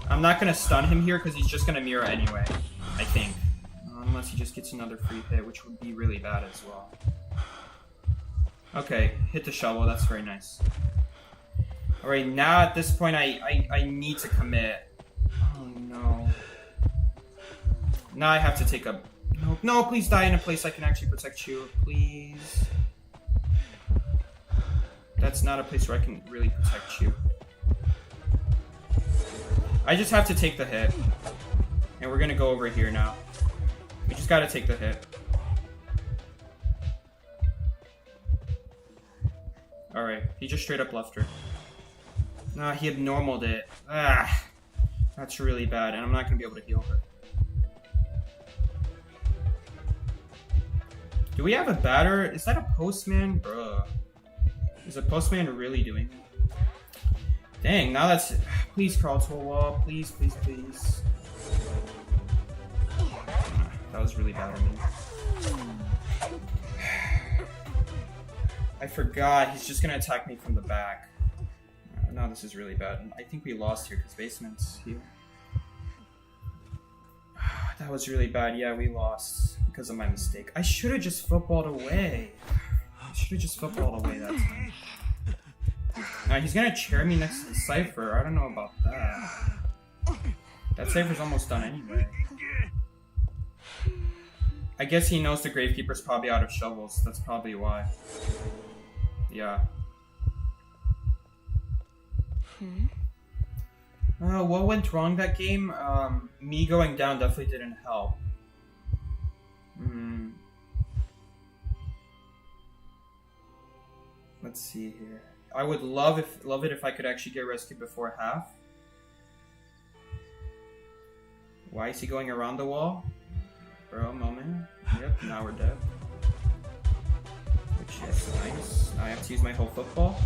I'm not gonna stun him here because he's just gonna mirror anyway, I think. Unless he just gets another free hit, which would be really bad as well. Okay, hit the shovel, that's very nice. Alright, now at this point I need to commit. Oh no. Now I have to take a... No, no, please die in a place I can actually protect you. Please. That's not a place where I can really protect you. I just have to take the hit. And we're gonna go over here now. We just gotta take the hit. Alright, he just straight up left her. Nah, he had normaled it. Ah, that's really bad, and I'm not gonna be able to heal her. Do we have a batter? Is that a postman? Bruh. Is a postman really doing it? Dang, now that's... Please crawl to a wall. Please, please, please. That was really bad of me. I forgot. He's just gonna attack me from the back. No, this is really bad. I think we lost here because basement's here. That was really bad. Yeah, we lost because of my mistake. I should have just footballed away. I should have just footballed away that time. Now he's gonna chair me next to the Cypher. I don't know about that. That Cypher's almost done anyway. I guess he knows the Gravekeeper's probably out of shovels. That's probably why. Yeah. What went wrong that game? Me going down definitely didn't help. Let's see here. I would love it if I could actually get rescued before half. Why is he going around the wall? Bro, moment. Yep, now we're dead. Which is nice. Now I have to use my whole football.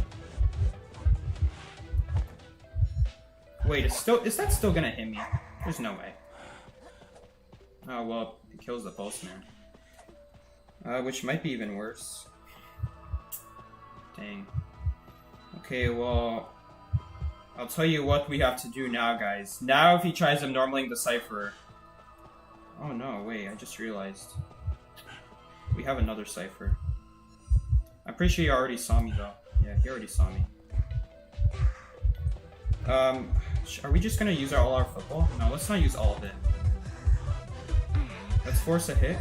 Wait, is that still gonna hit me? There's no way. Oh well, it kills the postman. Which might be even worse. Dang. Okay, well, I'll tell you what we have to do now, guys. Now if he tries abnormaling the Cypher... Oh no, wait, I just realized. We have another Cypher. I'm pretty sure he already saw me though. Yeah, he already saw me. Are we just gonna use all our football? No, let's not use all of it. Let's force a hit.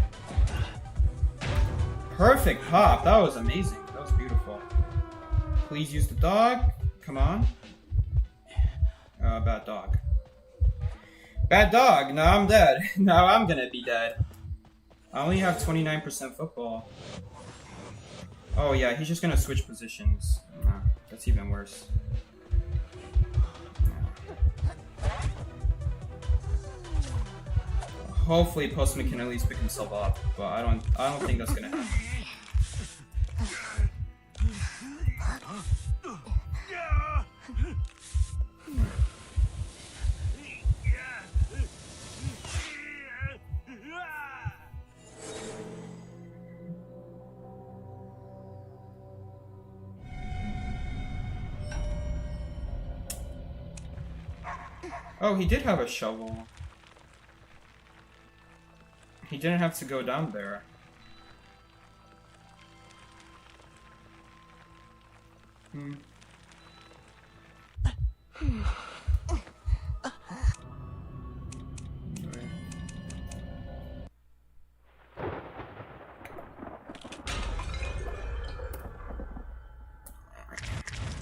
Perfect pop! That was amazing. That was beautiful. Please use the dog. Come on. Bad dog. Bad dog! Now I'm dead. Now I'm gonna be dead. I only have 29% football. Oh yeah, he's just gonna switch positions. Nah, that's even worse. Hopefully Postman can at least pick himself up, but I don't think that's gonna happen. Oh, he did have a shovel. He didn't have to go down there.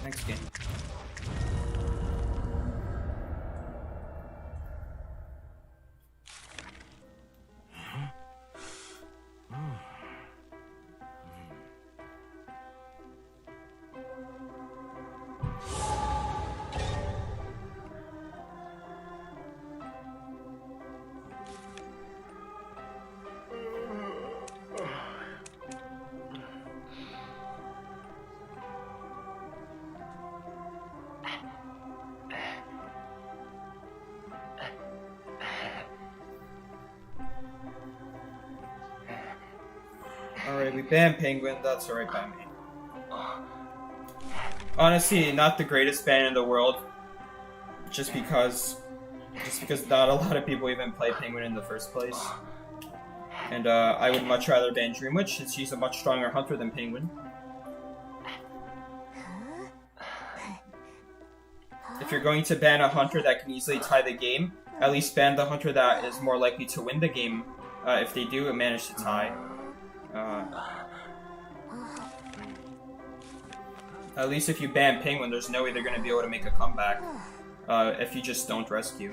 Next game. Alright, we banned Penguin, that's alright by me. Honestly, not the greatest ban in the world. Just because not a lot of people even play Penguin in the first place. And I would much rather ban Dreamwitch since she's a much stronger hunter than Penguin. If you're going to ban a hunter that can easily tie the game, at least ban the hunter that is more likely to win the game if they do manage to tie. At least if you ban Penguin, there's no way they're going to be able to make a comeback if you just don't rescue.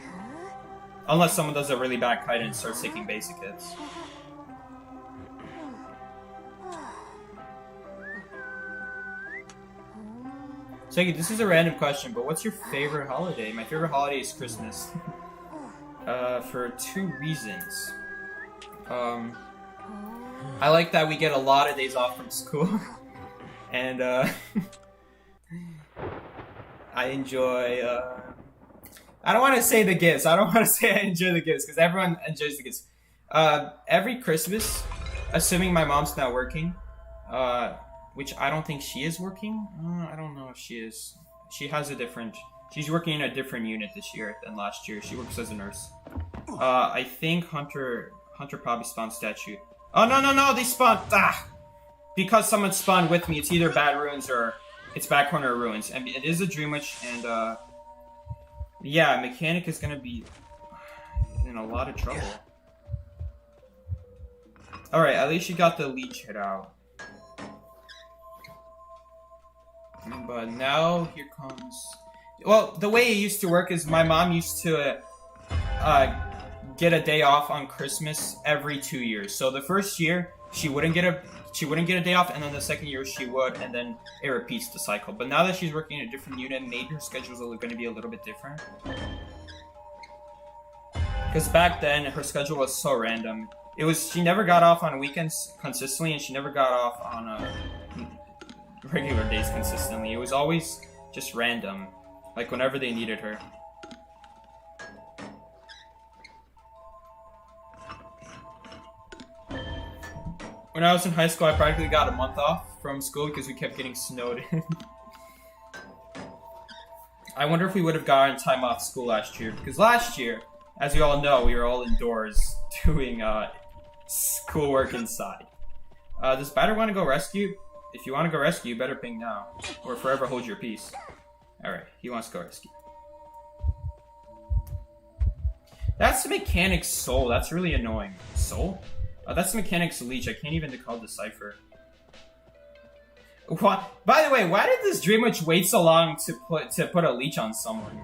Unless someone does a really bad kite and starts taking basic hits. So this is a random question, but what's your favorite holiday? My favorite holiday is Christmas. For 2 reasons. I like that we get a lot of days off from school. And I enjoy I don't want to say the gifts. I don't want to say I enjoy the gifts because everyone enjoys the gifts. Every Christmas, assuming my mom's not working, which I don't think she is working. I don't know if she is. She has a different... She's working in a different unit this year than last year. She works as a nurse. I think Hunter probably spawned statue. Oh, no, they spawned... Because someone spawned with me, it's either Bad Ruins or it's Back Corner Ruins. And it is a Dream Witch, and yeah, Mechanic is gonna be in a lot of trouble. Alright, at least you got the leech hit out. But now, here comes... Well, the way it used to work is my mom used to get a day off on Christmas every 2 years. So the first year, she wouldn't get a day off, and then the second year she would, and then it repeats the cycle. But now that she's working in a different unit, maybe her schedule's going to be a little bit different. Because back then, her schedule was so random. She never got off on weekends consistently, and she never got off on regular days consistently. It was always just random, like whenever they needed her. When I was in high school, I practically got a month off from school because we kept getting snowed in. I wonder if we would have gotten time off school last year, because last year, as you all know, we were all indoors doing schoolwork inside. Does Batter want to go rescue? If you want to go rescue, you better ping now, or forever hold your peace. Alright, he wants to go rescue. That's the Mechanic's soul. That's really annoying. Soul? That's the Mechanic's leech. I can't even decipher. What? By the way, why did this Dream Witch wait so long to put a leech on someone?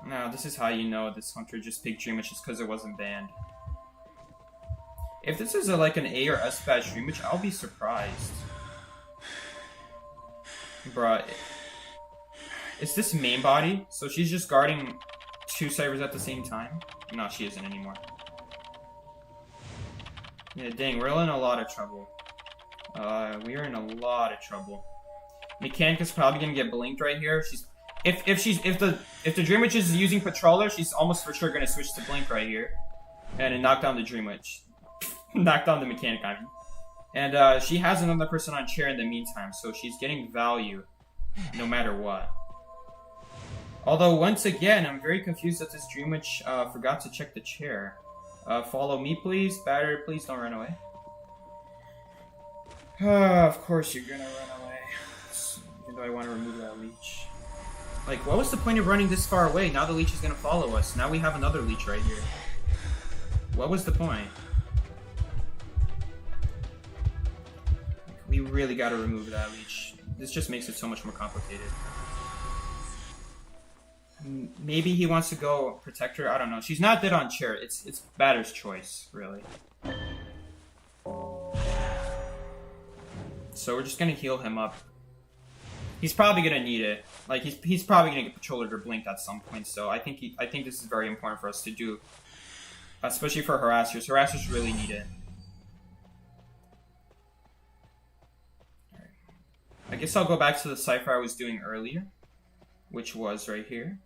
No, this is how you know this hunter just picked Dream Witch just because it wasn't banned. If this is like an A or S badge Dream Witch, I'll be surprised. Bruh. Is this main body? So she's just guarding 2 ciphers at the same time? No, she isn't anymore. Yeah, dang, we're in a lot of trouble. We are in a lot of trouble. Mechanic is probably gonna get blinked right here. If the Dream Witch is using Patroller, she's almost for sure gonna switch to blink right here, and then knock down the Dream Witch. Knock down the Mechanic, I mean. And she has another person on chair in the meantime, so she's getting value no matter what. Although once again, I'm very confused that this Dream Witch forgot to check the chair. Follow me, please. Batter, please don't run away. Of course you're gonna run away. Even though I want to remove that leech. Like, what was the point of running this far away? Now the leech is gonna follow us. Now we have another leech right here. What was the point? We really gotta remove that leech. This just makes it so much more complicated. Maybe he wants to go protect her. I don't know. She's not dead on chair. It's Batter's choice, really. So we're just gonna heal him up. He's probably gonna need it. Like he's probably gonna get Patroller or blinked at some point. So I think this is very important for us to do, especially for harassers. Harassers really need it. Alright. I guess I'll go back to the cipher I was doing earlier, which was right here.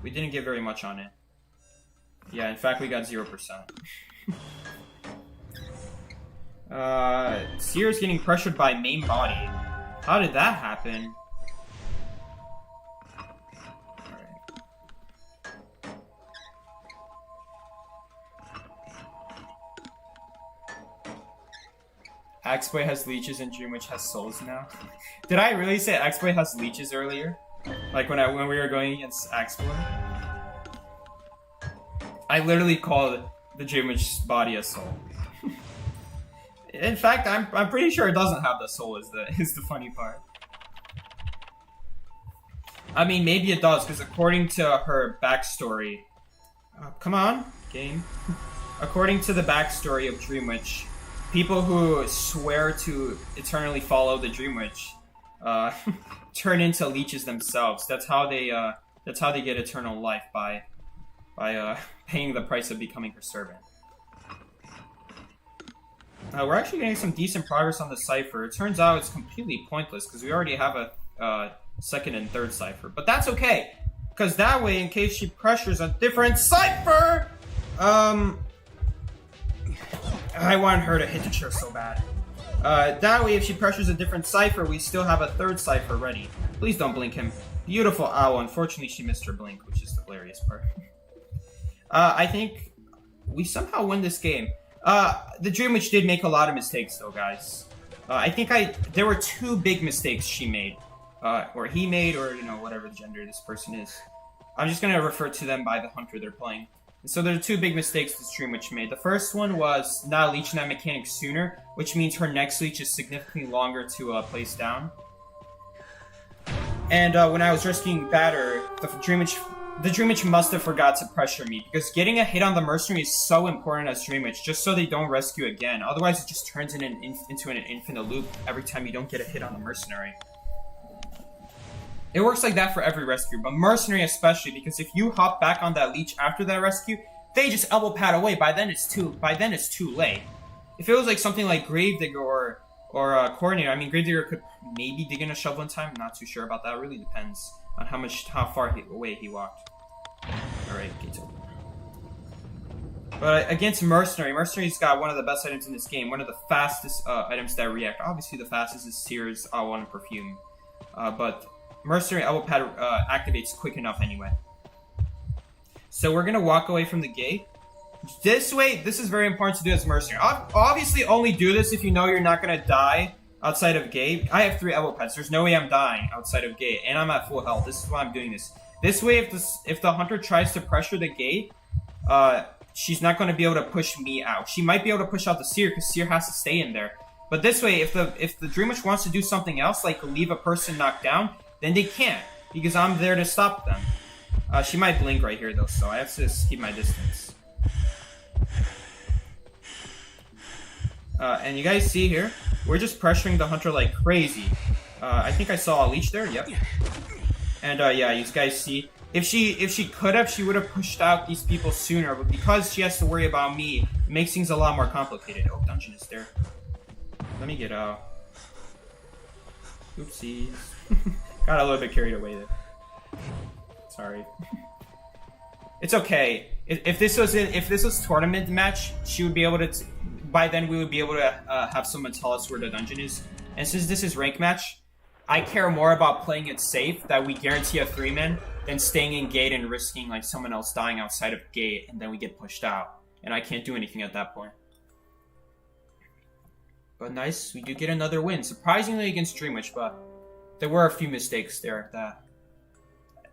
We didn't get very much on it. Yeah, in fact, we got 0%. Seer's getting pressured by main body. How did that happen? Axeboy has leeches and Dream Witch has souls now. Did I really say Axeboy has leeches earlier? Like when we were going against Axeboy? I literally called the Dream Witch's body a soul. In fact, I'm pretty sure it doesn't have the soul. Is the funny part. I mean, maybe it does, because according to her backstory, come on, game. According to the backstory of Dream Witch, people who swear to eternally follow the Dream Witch turn into leeches themselves. That's how they get eternal life by paying the price of becoming her servant. We're actually getting some decent progress on the cipher. It turns out it's completely pointless because we already have a second and third cipher, but that's okay, because that way, in case she pressures a different cipher, I want her to hit the chair so bad. That way, if she pressures a different cipher, we still have a third cipher ready. Please don't blink him. Beautiful owl. Unfortunately, she missed her blink, which is the hilarious part. I think we somehow win this game. The Dream Witch did make a lot of mistakes, though, guys. I think there were 2 big mistakes she made. Or he made, or, whatever gender this person is. I'm just gonna refer to them by the hunter they're playing. And so there are 2 big mistakes this Dream Witch made. The first one was not leeching that mechanic sooner, which means her next leech is significantly longer to place down. And when I was rescuing Batter, the Dream Witch must have forgot to pressure me, because getting a hit on the mercenary is so important as Dream Witch, just so they don't rescue again. Otherwise, it just turns into an infinite loop every time you don't get a hit on the mercenary. It works like that for every rescue, but mercenary especially, because if you hop back on that leech after that rescue, they just elbow pad away. By then it's too late. If it was like something like Gravedigger or Coordinator, I mean, Gravedigger could maybe dig in a shovel in time. I'm not too sure about that. It really depends on how far away he walked. All right, gates open. But against Mercenary's got one of the best items in this game. One of the fastest items that react. Obviously, the fastest is Sears Awan and Perfume, but Mercenary elbow pad activates quick enough anyway. So we're gonna walk away from the gate. This way, this is very important to do as Mercenary. Obviously, only do this if you know you're not gonna die outside of gate. I have 3 elbow pads. There's no way I'm dying outside of gate, and I'm at full health. This is why I'm doing this. This way, if the hunter tries to pressure the gate, she's not gonna be able to push me out. She might be able to push out the Seer, because Seer has to stay in there. But this way, if the Dream Witch wants to do something else, like leave a person knocked down, then they can't, because I'm there to stop them. She might blink right here, though, so I have to keep my distance. And you guys see here, we're just pressuring the hunter like crazy. I think I saw a leech there, yep. And yeah, you guys see, if she could have, she would have pushed out these people sooner, but because she has to worry about me, it makes things a lot more complicated. Oh, dungeon is there. Let me get out. Oopsies. Got a little bit carried away there. Sorry. It's okay. If this was tournament match, she would be able to. By then, we would be able to have someone tell us where the dungeon is. And since this is rank match, I care more about playing it safe, that we guarantee a 3-man, than staying in gate and risking like someone else dying outside of gate, and then we get pushed out, and I can't do anything at that point. But nice, we do get another win, surprisingly against Dream Witch, but there were a few mistakes there that,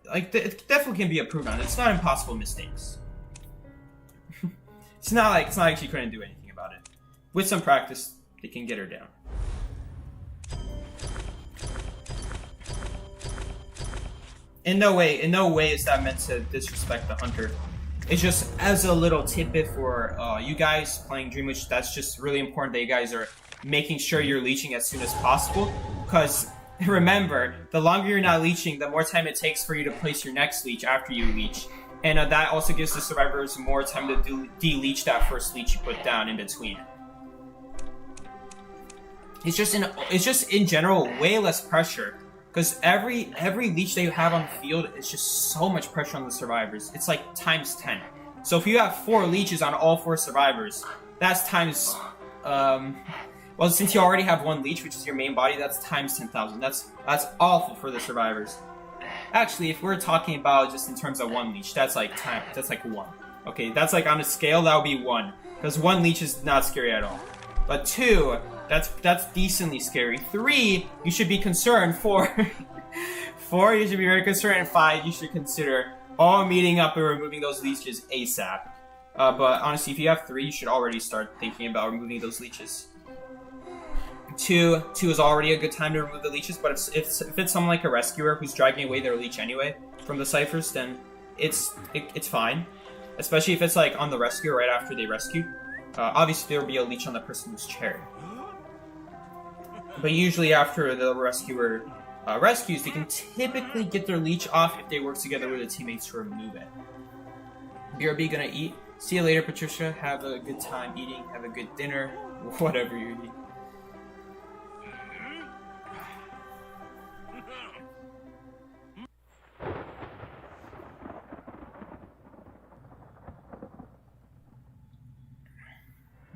like, it definitely can be improved on. It's not impossible mistakes. It's not like she couldn't do anything about it. With some practice, they can get her down. In no way is that meant to disrespect the hunter. It's just as a little tidbit for you guys playing Dream Witch. That's just really important that you guys are making sure you're leeching as soon as possible, because remember, the longer you're not leeching, the more time it takes for you to place your next leech after you leech. And that also gives the survivors more time to de-leech that first leech you put down in between. It's just in general way less pressure, because every leech that you have on the field is just so much pressure on the survivors. It's like times 10. So if you have 4 leeches on all 4 survivors, that's times well, since you already have 1 leech, which is your main body, that's times 10,000. That's awful for the survivors. Actually, if we're talking about just in terms of 1 leech, that's like 1. Okay, that's like on a scale, that would be 1. Because 1 leech is not scary at all. But 2, that's decently scary. 3, you should be concerned. 4, 4, you should be very concerned. And 5, you should consider all meeting up and removing those leeches ASAP. But honestly, if you have 3, you should already start thinking about removing those leeches. 2 is already a good time to remove the leeches, but if it's someone like a rescuer who's dragging away their leech anyway from the ciphers, then it's fine. Especially if it's like on the rescuer right after they rescue. Obviously, there will be a leech on the person who's chair. But usually after the rescuer rescues, they can typically get their leech off if they work together with the teammates to remove it. BRB gonna eat. See you later, Patricia. Have a good time eating. Have a good dinner. Whatever you eat.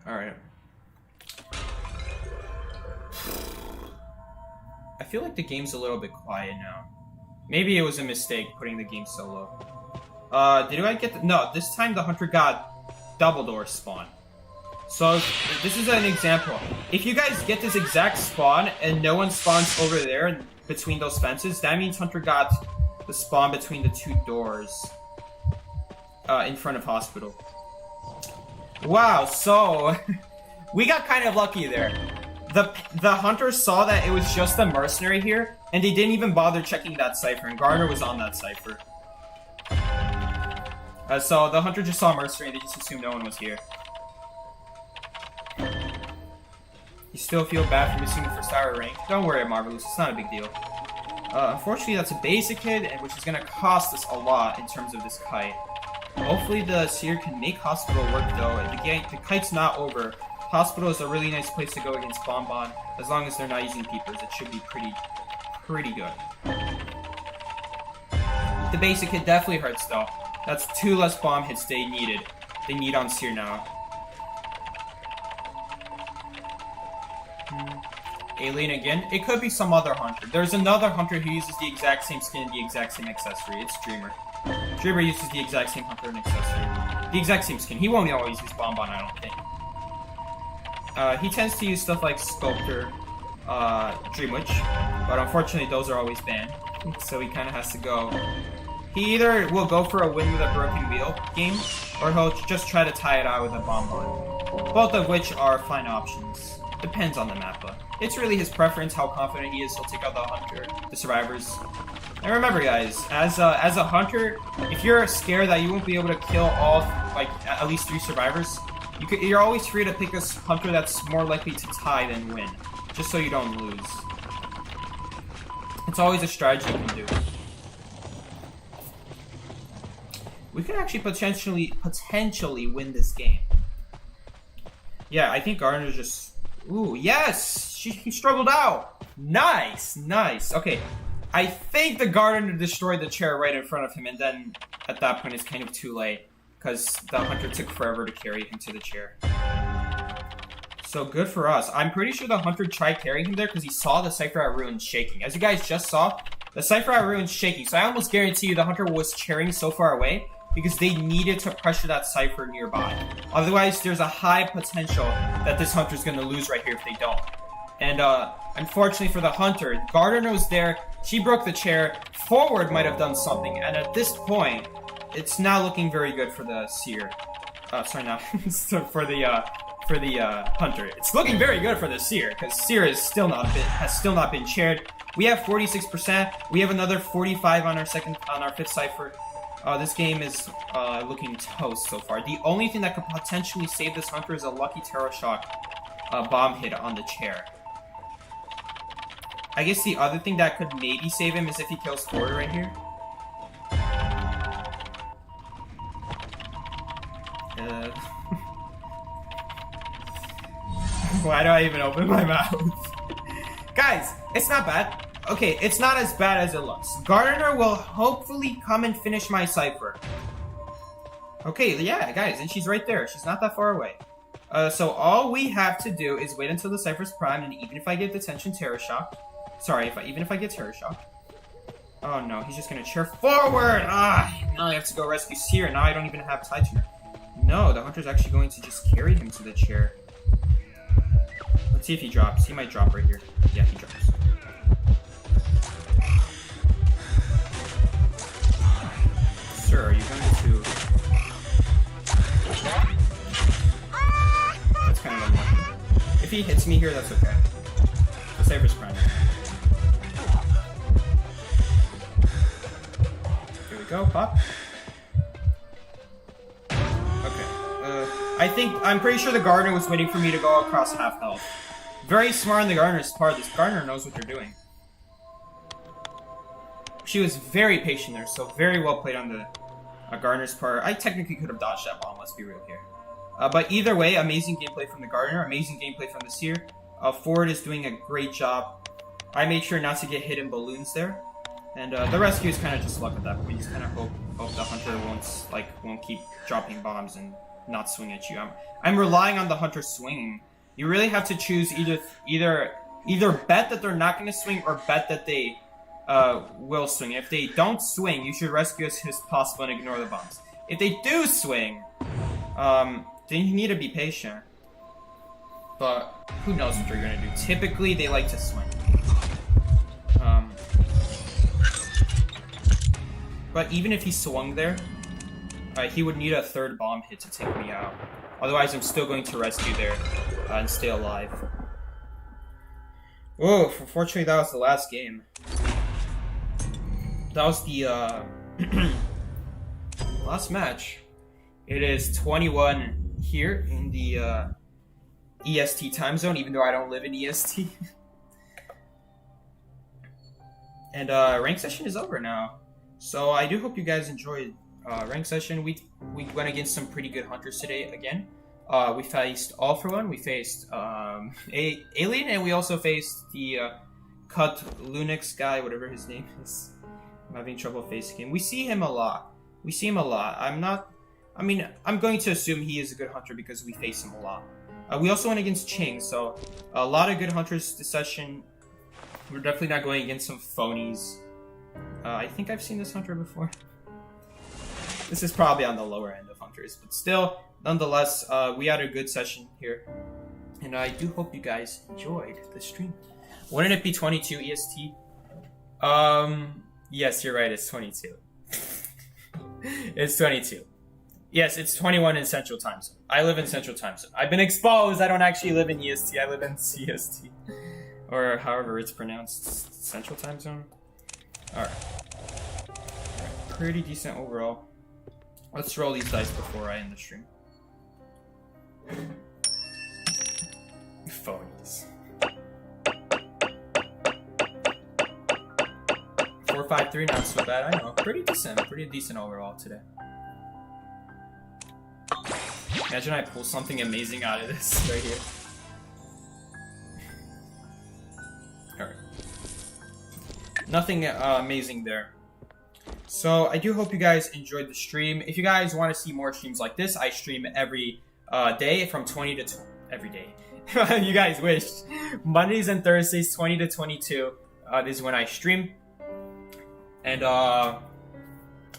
Alright. I feel like the game's a little bit quiet now. Maybe it was a mistake putting the game so low. Did I get no, this time the hunter got double door spawn. So, this is an example. If you guys get this exact spawn and no one spawns over there between those fences, that means hunter got the spawn between the 2 doors in front of hospital. Wow, so we got kind of lucky there. The hunters saw that it was just a mercenary here, and they didn't even bother checking that cipher, and Garner was on that cipher. So the hunter just saw a mercenary, they just assumed no one was here. You still feel bad for missing the first hour rank? Don't worry, Marvelous, it's not a big deal. Unfortunately, that's a basic hit, which is gonna cost us a lot in terms of this kite. Hopefully the seer can make hospital work though. The kite's not over. Hospital is a really nice place to go against Bonbon. As long as they're not using peepers, it should be pretty good. The basic hit definitely hurts though. That's 2 less bomb hits they needed. They need on seer now. Alien again? It could be some other hunter. There's another hunter who uses the exact same skin and the exact same accessory. It's Dreamer. Dreamer uses the exact same hunter and accessory. The exact same skin. He won't always use Bonbon, I don't think. He tends to use stuff like Sculptor, Dream Witch, but unfortunately those are always banned. So he kind of has to go. He either will go for a win with a broken wheel game, or he'll just try to tie it out with a Bonbon. Both of which are fine options. Depends on the mappa. It's really his preference, how confident he is. He'll take out the hunter, the survivors. And remember, guys, as a hunter, if you're scared that you won't be able to kill all, like, at least 3 survivors, you're always free to pick a hunter that's more likely to tie than win, just so you don't lose. It's always a strategy you can do. We could actually potentially win this game. Yeah, I think Gardner's just... Ooh, yes! He struggled out! Nice, nice. Okay, I think the Gardener destroyed the chair right in front of him, and then at that point it's kind of too late, because the hunter took forever to carry him to the chair. So good for us. I'm pretty sure the hunter tried carrying him there because he saw the Cypher at Ruin shaking. As you guys just saw, the Cypher at Ruin's shaking, so I almost guarantee you the hunter was chairing so far away because they needed to pressure that Cypher nearby. Otherwise, there's a high potential that this hunter's going to lose right here if they don't. And unfortunately for the hunter, Gardner was there, she broke the chair, forward might have done something, and at this point, it's not looking very good for the seer. Sorry, not for the hunter. It's looking very good for the seer, because seer has still not been chaired. We have 46%. We have another 45 on our 5th cipher. This game is looking toast so far. The only thing that could potentially save this hunter is a lucky Terror Shock bomb hit on the chair. I guess the other thing that could maybe save him is if he kills forward right here. Why do I even open my mouth? Guys, it's not bad. Okay, it's not as bad as it looks. Gardner will hopefully come and finish my cipher. Okay, yeah, guys, and she's right there. She's not that far away. So all we have to do is wait until the cipher's primed, and even if I get detention Terror Shock... Sorry, even if I get Terror Shock... Oh no, he's just gonna chair forward! Now I have to go rescue Seer. Now I don't even have Titan. No, the hunter's actually going to just carry him to the chair. Let's see if he drops. He might drop right here. Yeah, he drops. Sir, are you going to... he hits me here, that's okay. The Saber's Prime. Here we go, pop. I'm pretty sure the Gardener was waiting for me to go across half health. Very smart on the Gardener's part. This Gardener knows what they're doing. She was very patient there, so very well played on the Gardener's part. I technically could have dodged that bomb, let's be real here. But either way, amazing gameplay from the Gardener, amazing gameplay from the Seer. Forward is doing a great job. I made sure not to get hit in balloons there. And the rescue is kind of just luck at that point. You just kind of hope the Hunter won't keep dropping bombs and not swing at you. I'm relying on the Hunter swinging. You really have to choose either bet that they're not going to swing or bet that they will swing. If they don't swing, you should rescue as soon as possible and ignore the bombs. If they do swing, then you need to be patient. But who knows what they're going to do. Typically, they like to swing. But even if he swung there, he would need a third bomb hit to take me out. Otherwise, I'm still going to rescue there and stay alive. Whoa, unfortunately, that was the last game. That was the last match. It is 21 here in the EST time zone, even though I don't live in EST. And rank session is over now. So I do hope you guys enjoyed rank session. We went against some pretty good hunters today again. We faced All For One, we faced Alien, and we also faced the Cut Lunix guy, whatever his name is. I'm having trouble facing him. We see him a lot. I'm going to assume he is a good hunter because we face him a lot. We also went against Ching, so a lot of good hunters this session. We're definitely not going against some phonies. I think I've seen this hunter before. This is probably on the lower end of hunters, but still, nonetheless, we had a good session here. And I do hope you guys enjoyed the stream. Wouldn't it be 22 EST? Yes, you're right, it's 22. It's 22. Yes, it's 21 in Central Time Zone. I live in Central Time Zone. I've been exposed. I don't actually live in EST. I live in CST. Or however it's pronounced. Central Time Zone? Alright. Pretty decent overall. Let's roll these dice before I end the stream. Phonies. 4-5-3, not so bad. I know. Pretty decent overall today. Imagine I pull something amazing out of this right here. Alright. Nothing amazing there. So I do hope you guys enjoyed the stream. If you guys want to see more streams like this, I stream every day from 20 to every day. You guys wish. Mondays and Thursdays, 20 to 22 is when I stream. And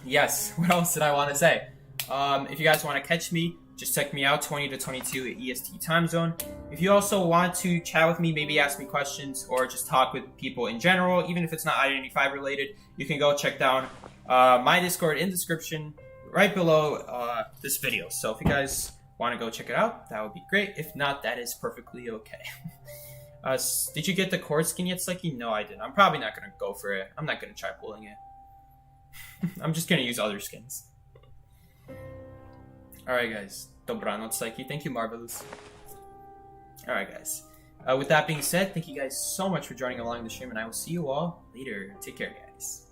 yes, what else did I want to say? If you guys want to catch me, just check me out, 20 to 22 at EST time zone. If you also want to chat with me, maybe ask me questions or just talk with people in general, even if it's not Identity 5 related, you can go check down my Discord in the description right below this video. So if you guys want to go check it out, that would be great. If not, that is perfectly okay. Did you get the core skin yet, Psyche? No, I didn't. I'm probably not going to go for it. I'm not going to try pulling it. I'm just going to use other skins. Alright guys, dobranoc Psyche, thank you Marvelous. Alright guys, with that being said, thank you guys so much for joining along the stream and I will see you all later. Take care guys.